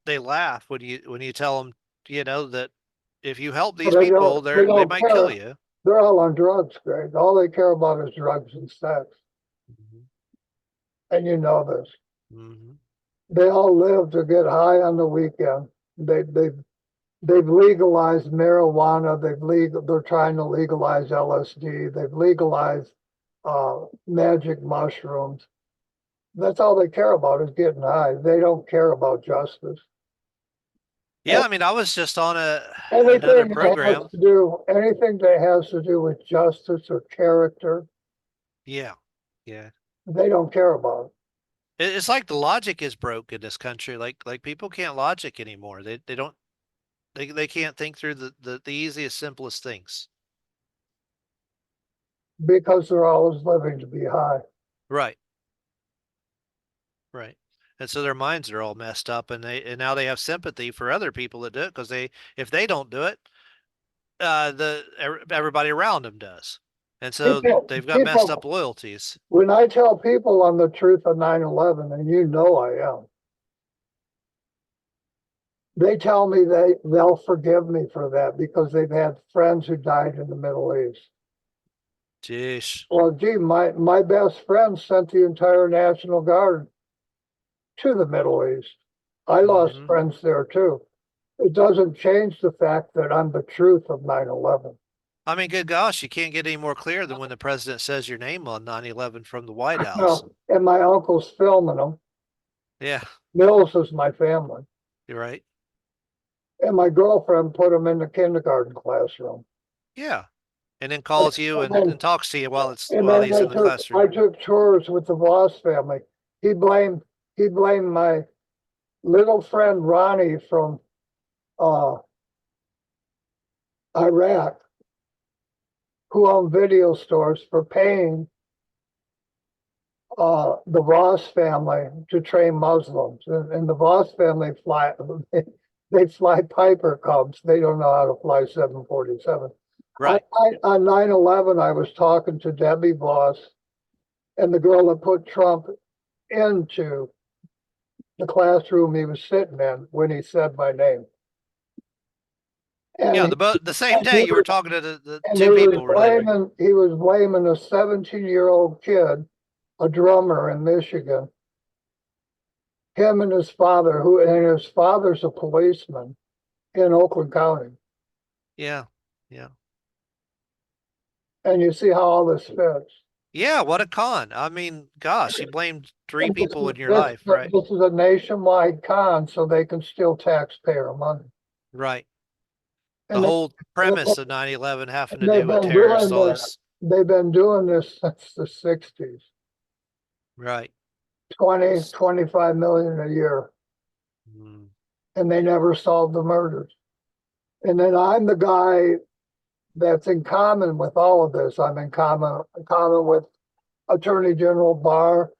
They laugh when you tell them, that if you help But these people, they they don't might kill care. you. They're all on drugs, Greg. All they care about is drugs and sex. Hmm. And you know this. Hmm. They all live to get high on the weekend. They've legalized marijuana. They're trying to legalize LSD. They've legalized magic mushrooms. That's all they care about is getting high. They don't care about justice. Yeah, I mean, I was just on another Anything that has program. to do, anything that has to do with justice or character, Yeah, yeah. they don't care about. It's like the logic is broke in this country. Like people can't logic anymore. They don't they can't think through the easiest, simplest things. Because they're always living to be high. Right, right. And so their minds are all messed up, and now they have sympathy for other people that do it because if they don't do it, everybody around them does, and so they've got messed up People, loyalties. when I tell people I'm the truth of 9/11, and you know I am, They tell me they'll forgive me for that because they've had friends who died in the Middle East. Jeez. Well, gee, my best friend sent the entire National Guard to the Middle East. I lost Hmm. friends there too. It doesn't change the fact that I'm the truth of 9/11. I mean, good gosh, you can't get any more clear than when the president says your name on 9/11 from the White House. No, and my uncle's filming them. Yeah, Mills is my family. you're right. And my girlfriend put them in the kindergarten classroom. Yeah. And then calls you And then, and talks to you while and while then he's in the classroom. I took tours with the Voss family. He blamed he blamed my little friend Ronnie from uh, Iraq, who owned video stores, for paying the Voss family to train Muslims. And the Voss family they fly Piper Cubs. They don't know how to fly 747. Right. On 9/11, I was talking to Debbie Voss and the girl that put Trump into the classroom he was sitting in when he said my name. And Yeah, he, the same and day he you were was, talking to the and two people related. he was blaming a 17-year-old kid, a drummer in Michigan, him and his father, and his father's a policeman in Oakland County. Yeah. Yeah. And you see how all this fits. Yeah, what a con. I mean, gosh, you blamed three And people in your life, right? this is a nationwide con, so they can steal taxpayer money. Right. The And whole premise of 9/11 having to they've do with been terrorists, doing all this. this. They've been doing this since the 60s. Right. 25 million a year, Mm. and they never solved the murders. And then I'm the guy that's in common with all of this. I'm in common with Attorney General Barr.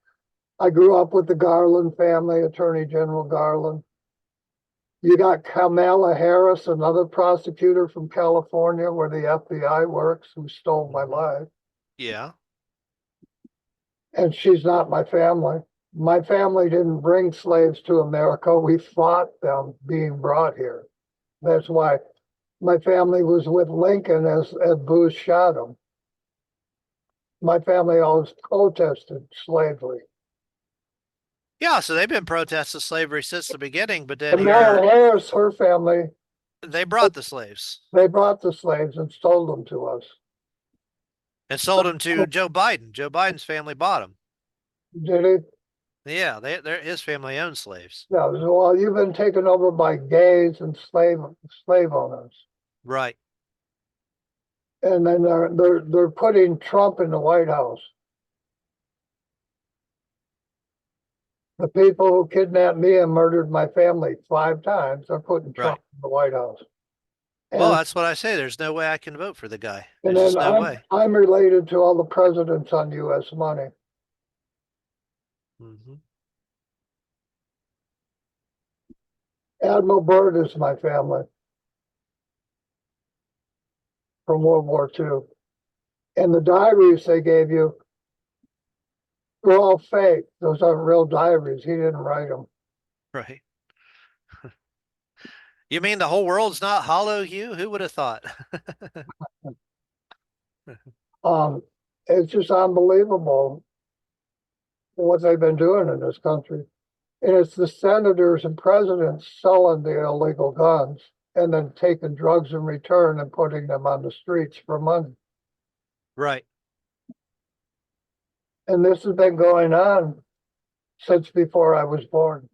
I grew up with the Garland family, Attorney General Garland. You got Kamala Harris, another prosecutor from California where the FBI works, who stole my Mhm. life. Yeah. And she's not my family. My family didn't bring slaves to America. We fought them being brought here. That's why my family was with Lincoln as Booth shot him. My family always protested slavery. Yeah, so they've been protesting slavery since the beginning, but then Kamala here Harris, her family, they brought the slaves they brought the slaves and sold them to us. and sold them to Joe Biden. Joe Biden's family bought them. Did he? Yeah, they're his family owned slaves. No. Well, you've been taken over by gays and slave owners, Right. and then they're putting Trump in the White House. The people who kidnapped me and murdered my family 5 times are putting Right. Trump in the White House. Well, And that's what I say. There's no way I can vote for the guy. and There's then just no way. I'm related to all the presidents on U.S. money. Hmm. Admiral Byrd is my family from World War II. And the diaries they gave you were all fake. Those aren't real diaries. He didn't write them. Right. You mean the whole world's not hollow, Hugh? Who would have thought? Um, it's just unbelievable what they've been doing in this country. And it's the senators and presidents selling the illegal guns and then taking drugs in return and putting them on the streets for money. Right. And this has been going on since before I was born.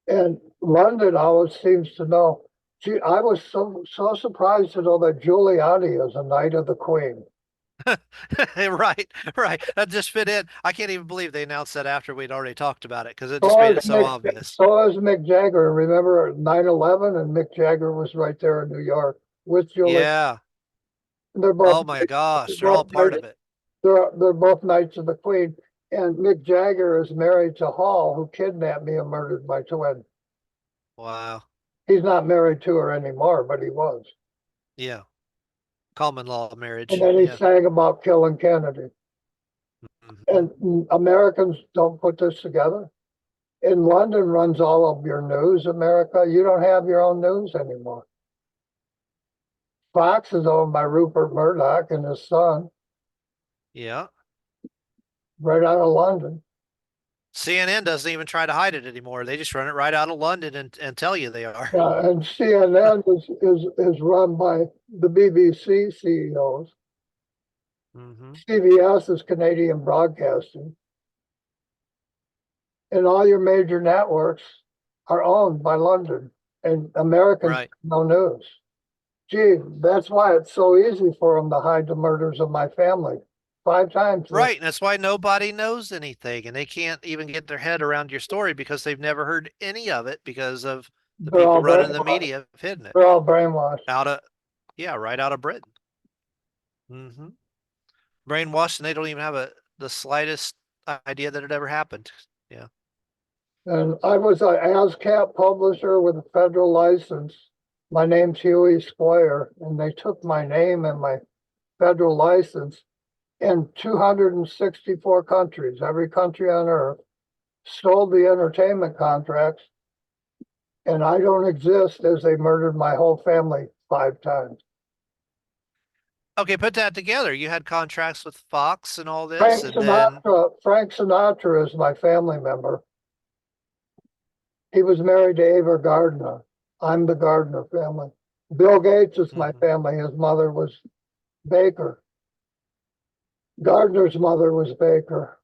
And London always seems to know. Gee, I was so surprised to know that Giuliani is a Knight of the Queen. Right, right. That just fit in. I can't even believe they announced that after we'd already talked about it because it just So made is it so obvious. so is Mick Jagger. Remember 9/11, and Mick Jagger was right there in New York with Giuliani. Yeah. They're both Oh my gosh, they're they're all both part of it. they're both Knights of the Queen. And Mick Jagger is married to Hall, who kidnapped me and murdered my twin. Wow. He's not married to her anymore, but he was. Yeah. Common law And marriage. then he Yeah. sang about killing Kennedy. Mhm. And Americans don't put this together. And London runs all of your news, America. You don't have your own news anymore. Fox is owned by Rupert Murdoch and his son, Yeah. right out of London. CNN doesn't even try to hide it anymore. They just run it right out of London and tell you they are. And CNN is run by the BBC CEOs. Mm-hmm. CBS is Canadian Broadcasting. And all your major networks are owned by London, and Americans Right. no news. Gee, that's why it's so easy for them to hide the murders of my family 5 times. Right. And that's why nobody knows anything and they can't even get their head around your story because they've never heard any of it because of the They're people all running the brainwashed. media have hidden it They're all brainwashed. out of, yeah, right out of Britain. Mm-hmm. Brainwashed and they don't even have the slightest idea that it ever happened. Yeah. And I was an ASCAP publisher with a federal license. My name's Hugh Squier, and they took my name and my federal license in 264 countries, every country on earth, stole the entertainment contracts, and I don't exist as they murdered my whole family 5 times. Okay, put that together. You had contracts with Fox and all this, and then Frank Sinatra is my family member. He was married to Ava Gardner. I'm the Gardner family. Bill Gates is my family. His mother was Baker. Gardner's mother was Baker.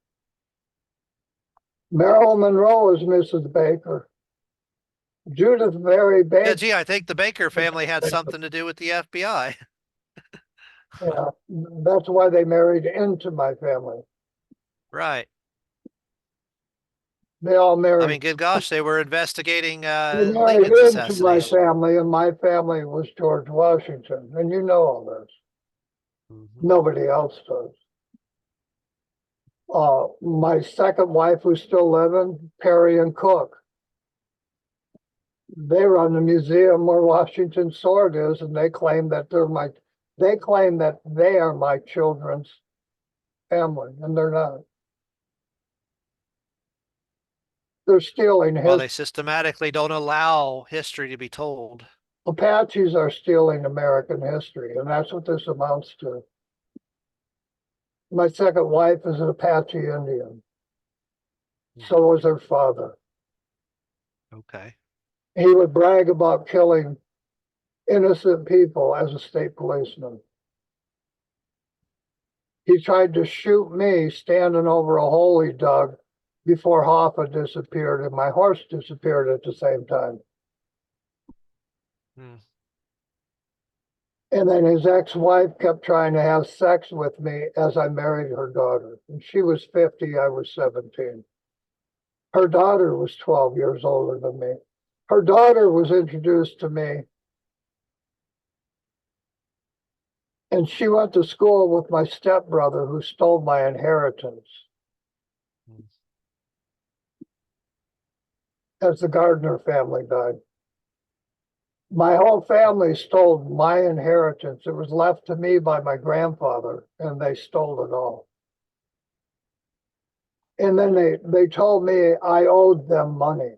Marilyn Monroe is Mrs. Baker. Judith Mary yeah, Baker. gee, I think the Baker family had something to do with the FBI. Yeah, that's why they married into my family. Right. They all I married. mean, good gosh, they were investigating They married Lincoln's into my assassination. family, and my family was George Washington, and you know all this. Mm-hmm. Nobody else does. My second wife, who's still living, Perry and Cook. They run the museum where Washington's sword is, and they claim that they are my children's family, and they're not. They're stealing Well, his. they systematically don't allow history to be told. Apaches are stealing American history, and that's what this amounts to. My second wife is an Apache Indian. So was her father. Okay. He would brag about killing innocent people as a state policeman. He tried to shoot me standing over a hole he dug before Hoffa disappeared and my horse disappeared at the same time. Hmm. And then his ex-wife kept trying to have sex with me as I married her daughter. And she was 50, I was 17. Her daughter was 12 years older than me. Her daughter was introduced to me, and she went to school with my stepbrother who stole my inheritance as the Gardner family died. My whole family stole my inheritance. It was left to me by my grandfather, and they stole it all. And then they told me I owed them money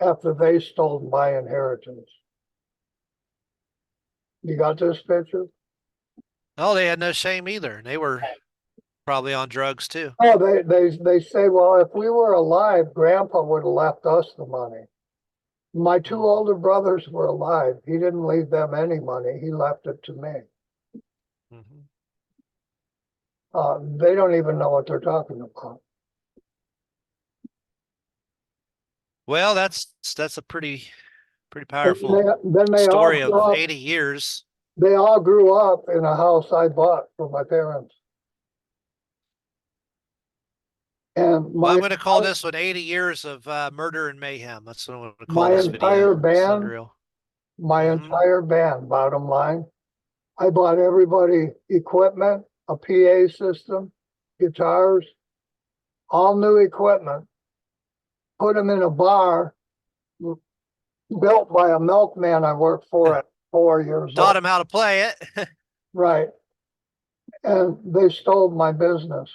after they stole my inheritance. You got this picture? Oh, they had no shame either. They were probably on drugs too. Oh, they say, well, if we were alive, Grandpa would have left us the money. My two older brothers were alive. He didn't leave them any money. He left it to me. They don't even know what they're talking about. Well, that's a pretty powerful Then they all story grew of up. 80 years. They all grew up in a house I bought for my parents. And Well, I'm going to call this one 80 years of murder and mayhem. That's what I'm going to call my this video. entire band, bottom line, I bought everybody equipment, a PA system, guitars, all new equipment, put them in a bar built by a milkman I worked for at 4 years Taught old. them how to play it. Right. And they stole my business.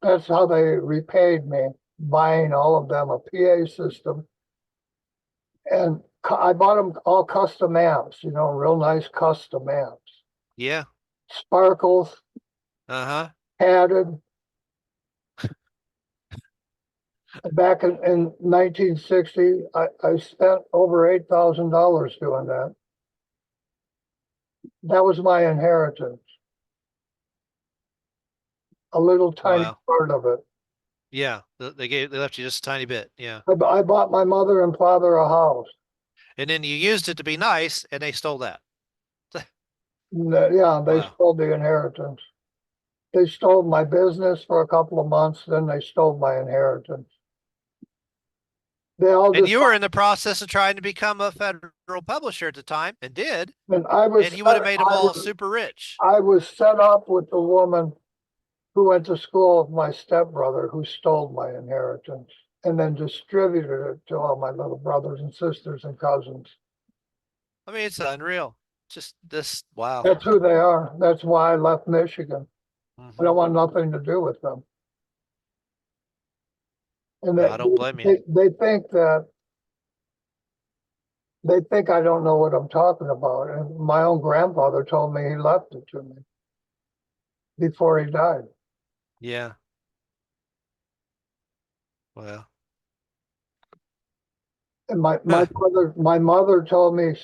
That's how they repaid me. buying all of them a PA system. And I bought them all custom amps, real nice custom amps. Yeah. Sparkles, Uh-huh. padded. Back in 1960, I spent over $8,000 doing that. That was my inheritance, a little tiny Wow. part of it. Yeah. They left you just a tiny bit. Yeah. I bought my mother and father a house. And then you used it to be nice and they stole that. Yeah, they Wow. stole the inheritance. They stole my business for a couple of months, then they stole my inheritance. They all And just, you were in the process of trying to become a federal publisher at the time and did, and and you would have made them all super rich. I was set up with the woman who went to school with my stepbrother who stole my inheritance and then distributed it to all my little brothers and sisters and cousins. I mean, it's unreal. Just this, wow. That's who they are. That's why I left Michigan. I Hmm. don't want nothing to do with them. And No, I don't blame you. they think I don't know what I'm talking about. And my own grandfather told me he left it to me before he died. Yeah. Well, And my mother told me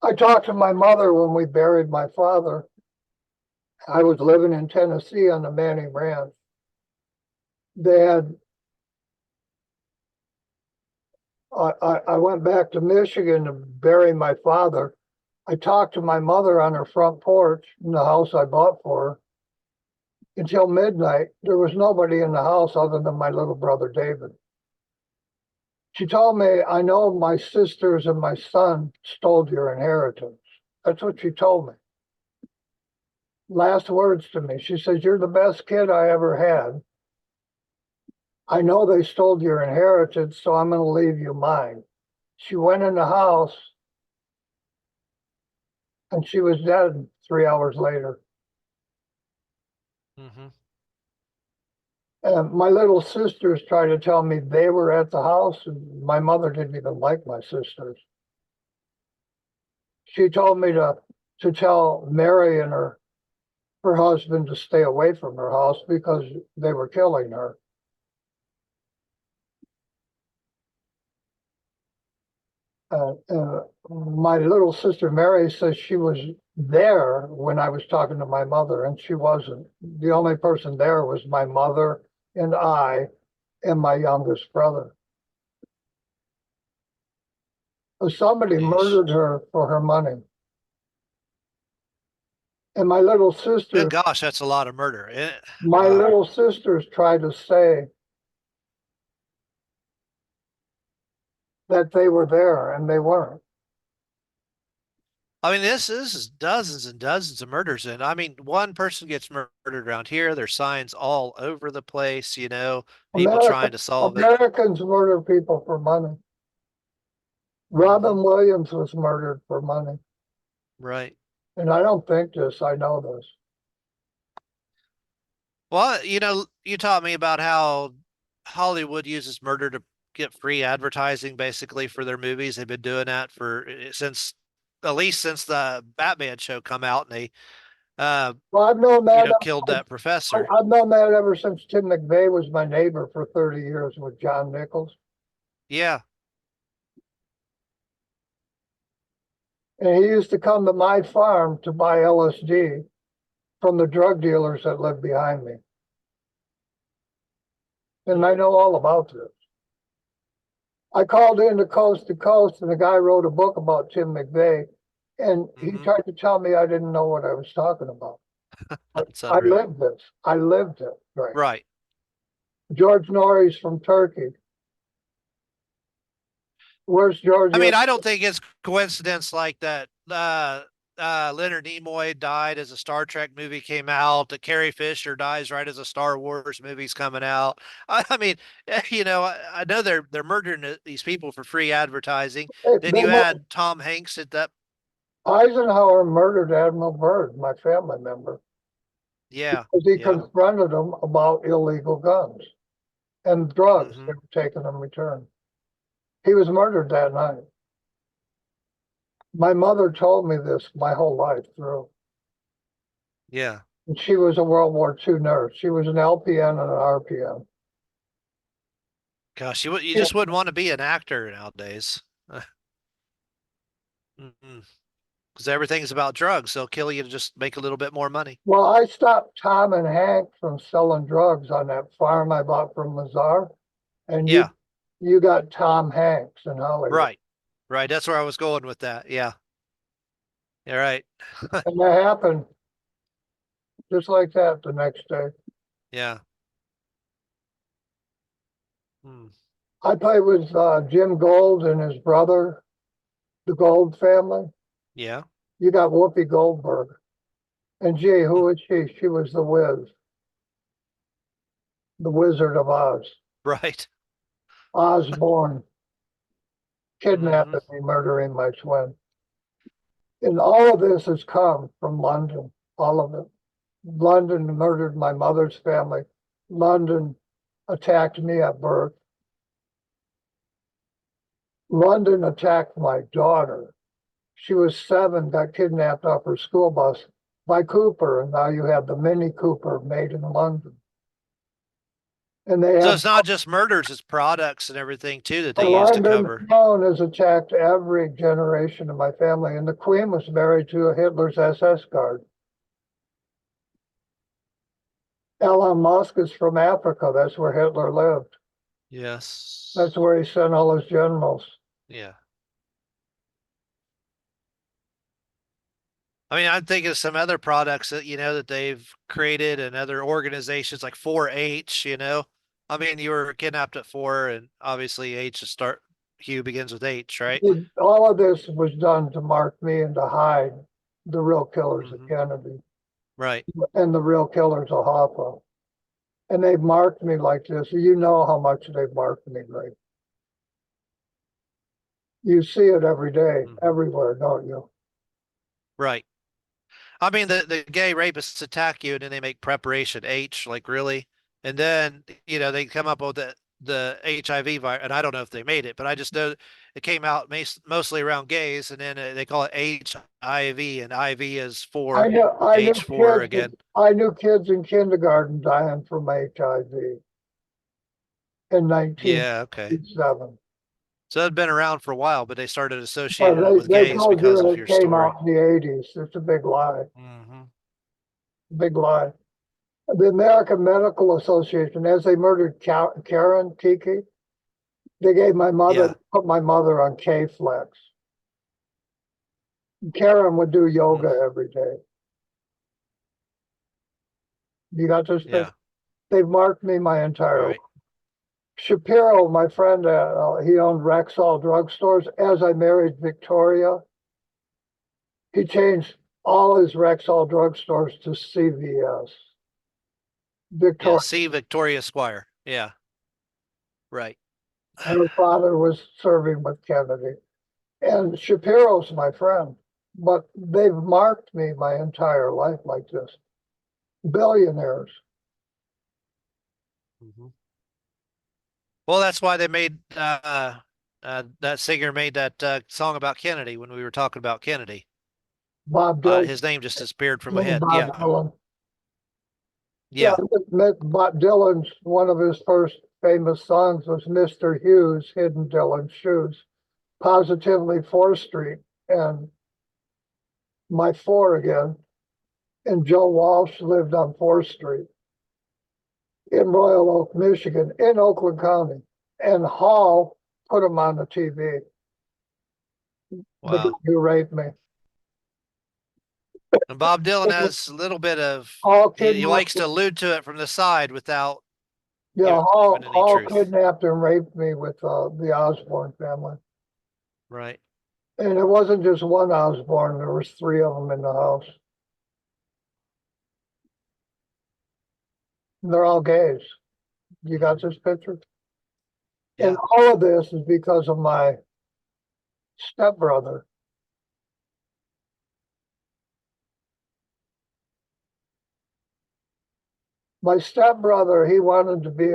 I talked to my mother when we buried my father. I was living in Tennessee on the Manning Ranch. They had, I went back to Michigan to bury my father. I talked to my mother on her front porch in the house I bought for her until midnight. There was nobody in the house other than my little brother David. She told me, I know my sisters and my son stole your inheritance. That's what she told me. Last words to me. She says, you're the best kid I ever had. I know they stole your inheritance, so I'm going to leave you mine. She went in the house and she was dead 3 hours later. hmm. And my little sisters tried to tell me they were at the house, and my mother didn't even like my sisters. She told me to tell Mary and her husband to stay away from her house because they were killing her. My little sister Mary says she was there when I was talking to my mother, and she wasn't. The only person there was my mother and I and my youngest brother. So somebody Yeesh. murdered her for her money. And my little Good sister, gosh, that's a lot of murder. my Wow. little sisters tried to say that they were there and they weren't. I mean, this is dozens and dozens of murders. And I mean, one person gets murdered around here. There's signs all over the place, people America, trying to solve it. Americans murder people for money. Hmm. Robin Williams was murdered for money. Right. And I don't think this, I know this. Well, you taught me about how Hollywood uses murder to get free advertising basically for their movies. They've been doing that for since at least since the Batman show come out and they uh Well, I've known that. killed that professor. I've known that ever since Tim McVeigh was my neighbor for 30 years with John Nichols. Yeah. And he used to come to my farm to buy LSD from the drug dealers that lived behind me. And I know all about this. I called into Coast to Coast, and the guy wrote a book about Tim McVeigh, and he Hmm. tried to tell me I didn't know what I was talking about. That's I unreal. lived this. I lived it. Right. Right. George Norrie's from Turkey. Where's George? I mean, I don't think it's coincidence like that. Leonard Nimoy died as a Star Trek movie came out. That Carrie Fisher dies right as a Star Wars movie's coming out. I mean, I know they're murdering these people for free advertising. Then you add Tom Hanks at that. Eisenhower murdered Admiral Byrd, my family member, Yeah, because he yeah. confronted him about illegal guns. and drugs Mm-hmm. they were taking in return. He was murdered that night. My mother told me this my whole life through. Yeah. And she was a World War II nurse. She was an LPN and an RPN. Gosh, you just wouldn't want to be an actor nowadays. Because everything's about drugs. They'll kill you to just make a little bit more money. Well, I stopped Tom and Hank from selling drugs on that farm I bought from Mazar, and Yeah, you got Tom Hanks in Hollywood. right. Right. That's where I was going with that. Yeah. You're right. And that happened just like that the next day. Yeah. Hmm. I played with Jim Gold and his brother, the Gold family. Yeah. You got Whoopi Goldberg. And gee, who was she? She was the Wiz, the Wizard of Oz. Right. Osborne Hmm. kidnapping me, murdering my twin. And all of this has come from London, all of it. London murdered my mother's family. London attacked me at birth. London attacked my daughter. She was 7, got kidnapped off her school bus by Cooper, and now you have the Mini Cooper made in London. And they So have it's not just murders, it's products and everything too that the they use to London cover. town has attacked every generation of my family, and the Queen was married to a Hitler's SS guard. Elon Musk is from Africa. That's where Hitler lived. That's Yes. where he sent all his generals. Yeah. I mean, I'm thinking of some other products that, that they've created and other organizations like 4-H, I mean, you were kidnapped at 4 and obviously H is start Hugh begins with H, right? All of this was done to mark me and to hide the real killers of Hmm. Kennedy Right. and the real killers of Hoffa. And they've marked me like this. You know how much they've marked me, right? You see it every day, Hmm. everywhere, don't you? Right. I mean, the gay rapists attack you and then they make preparation H, like really. And then, they come up with the HIV virus. And I don't know if they made it, but I just know it came out mostly around gays. And then they call it HIV, and IV is I for knew I knew H4 kids again. I knew kids in kindergarten dying from HIV in Yeah, okay. 1957. So it'd been around for a while, but they started But associating it with they gays told because you of it your came story. out in the 80s. It's a big lie. Hmm. Big lie. The American Medical Association, as they murdered Karen Kiki, they Yeah. put my mother on K-Flex. Karen would do Mm. yoga every day. You got this picture? Yeah. They've marked me my entire life. Right. Shapiro, my friend, he owned Rexall drugstores. As I married Victoria, he changed all his Rexall drugstores to CVS. Yeah. Victoria, See Victoria Squire. Yeah. Right. her father was serving with Kennedy. And Shapiro's my friend, but they've marked me my entire life like this. Billionaires. Hmm. Well, that's why they made that singer made that song about Kennedy when we were talking about Kennedy. Bob Dylan, His name just disappeared from my little head. Bob Yeah. Dylan. Yeah, Yeah. Bob Dylan's one of his first famous songs was Mr. Hughes Hidden Dylan's Shoes, positively 4th Street, and my 4 again. And Joe Walsh lived on 4th Street in Royal Oak, Michigan, in Oakland County. And Hall put him on the TV, the guy Wow. who raped me. And Bob Dylan has a little bit of Hall he kidnapped, likes to allude to it from the side without yeah, giving any Hall truth. kidnapped and raped me with the Osborne family. Right. And it wasn't just one Osborne, there was 3 of them in the house. And they're all gays. You got Mhm. this picture? And Yeah. all of this is because of my stepbrother. My stepbrother, he wanted to be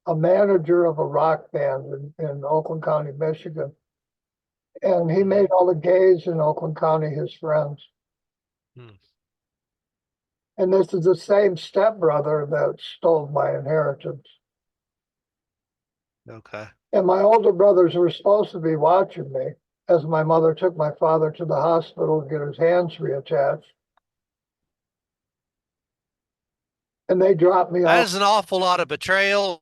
a manager of a rock band in Oakland County, Michigan. And he made all the gays in Oakland County his friends. Hmm. And this is the same stepbrother that stole my inheritance. Okay. And my older brothers were supposed to be watching me as my mother took my father to the hospital to get his hands reattached. And they dropped me That off is an awful lot of betrayal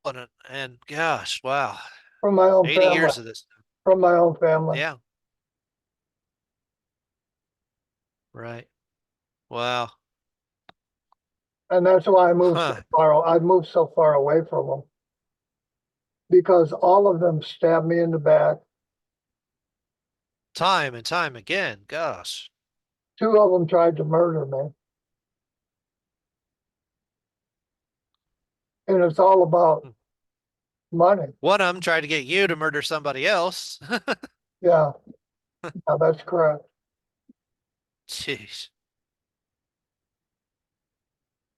and gosh, wow. from my own 80 family. years of this. From my own family. Yeah. Right. Wow. And that's why I moved so Huh. far. I moved so far away from them because all of them stabbed me in the back. Time and time again. Gosh. Two of them tried to murder me. And it's all about Hmm. money. One of them tried to get you to murder somebody else. Yeah, yeah, that's correct. Jeez.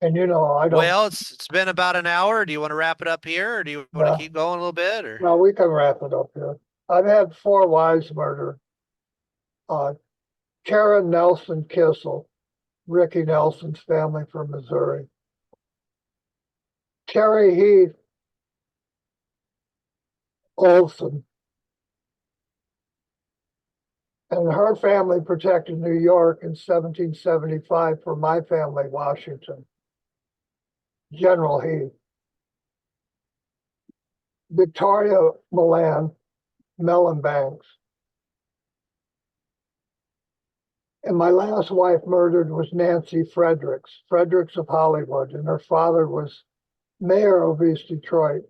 And I don't, Well, it's been about an hour. Do you want to wrap it up here, or do you want to yeah, keep going a little bit, or? well, we can wrap it up here. I've had 4 wives murdered. Uh, Karen Nelson Kissel, Ricky Nelson's family from Missouri. Terry Heath Olson and her family protected New York in 1775 for my family, Washington. General Heath. Victoria Milan, Mellon Banks. And my last wife murdered was Nancy Fredericks of Hollywood, and her father was mayor of East Detroit,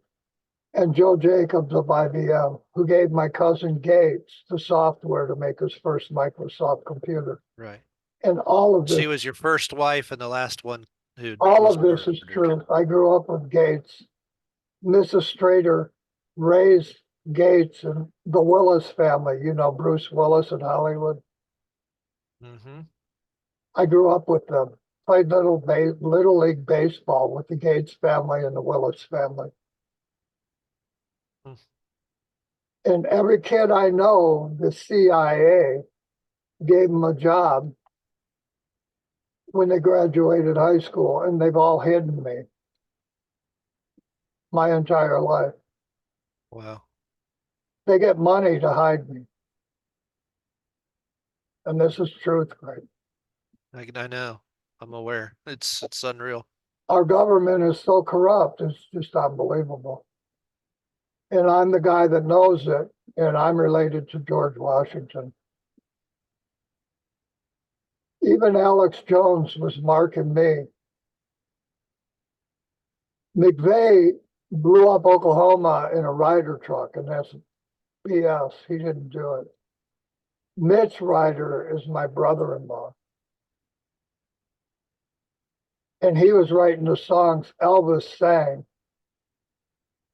and Joe Jacobs of IBM, who gave my cousin Gates the software to make his first Microsoft computer. Right. And all of She this, was your first wife and the last one who all was of this is murdered. true. I grew up with Gates. Mrs. Strader raised Gates and the Willis family, Bruce Willis in Hollywood. Mm-hmm. I grew up with them. Played little league baseball with the Gates family and the Willis family. Hmm. And every kid I know, the CIA gave them a job when they graduated high school, and they've all hidden me my entire life. Wow. They get money to hide me. And this is truth, Greg. I know. I'm aware. It's unreal. Our government is so corrupt, it's just unbelievable. And I'm the guy that knows it, and I'm related to George Washington. Even Alex Jones was marking me. McVeigh blew up Oklahoma in a Ryder truck, and that's BS. He didn't do it. Mitch Ryder is my brother-in-law. And he was writing the songs Elvis sang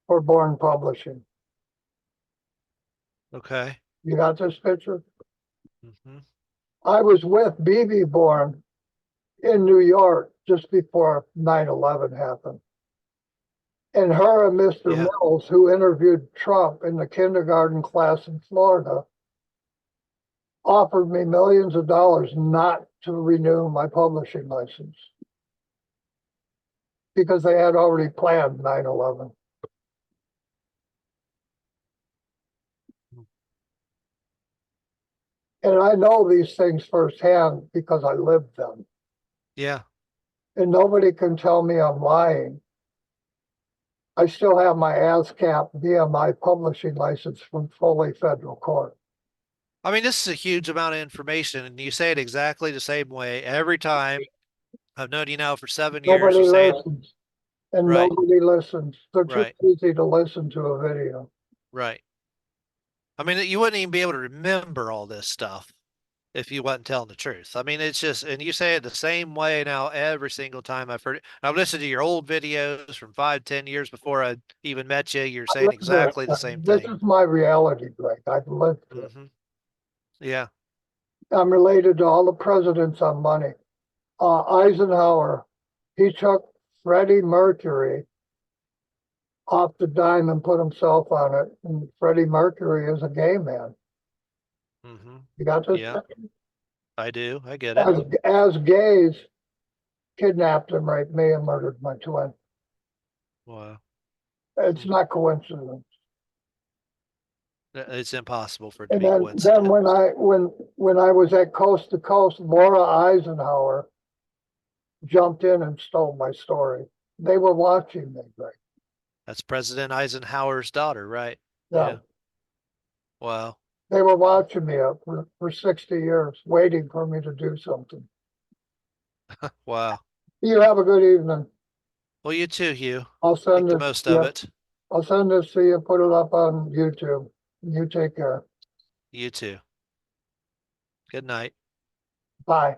for Born Publishing. Okay. You got this picture? Mm-hmm. I was with BB Born in New York just before 9/11 happened. And her and Mr. Yeah. Mills, who interviewed Trump in the kindergarten class in Florida, offered me millions of dollars not to renew my publishing license because they had already planned 9/11. And I know these things firsthand because I lived them. Yeah. And nobody can tell me I'm lying. I still have my ASCAP BMI publishing license from Foley Federal Court. I mean, this is a huge amount of information, and you say it exactly the same way every time. I've known you now for 7 years. Nobody You say it listens. And right, nobody listens. They're too right, easy to listen to a video. right. I mean, you wouldn't even be able to remember all this stuff if you wasn't telling the truth. I mean, it's just, and you say it the same way now every single time I've heard it. I've listened to your old videos from 5, 10 years before I even met you. You're saying exactly the same This thing. is my reality, Greg. I've lived it. Hmm. Yeah. I'm related to all the presidents on money. Eisenhower, he took Freddie Mercury off the dime and put himself on it. And Freddie Mercury is a gay man. Mm-hmm. You got this? Yeah, I do. I get it. As gays, kidnapped and raped me and murdered my twin. Wow. It's not coincidence. It's impossible for it to And be then coincidence. when I was at Coast to Coast, Laura Eisenhower jumped in and stole my story. They were watching me, Greg. That's President Eisenhower's daughter, right? Yeah. Wow. They were watching me for 60 years, waiting for me to do something. Wow. You have a good evening. Well, you too, Hugh. I'll Make send the this. most of it. I'll send this to you, put it up on YouTube. You take care. You too. Good night. Bye.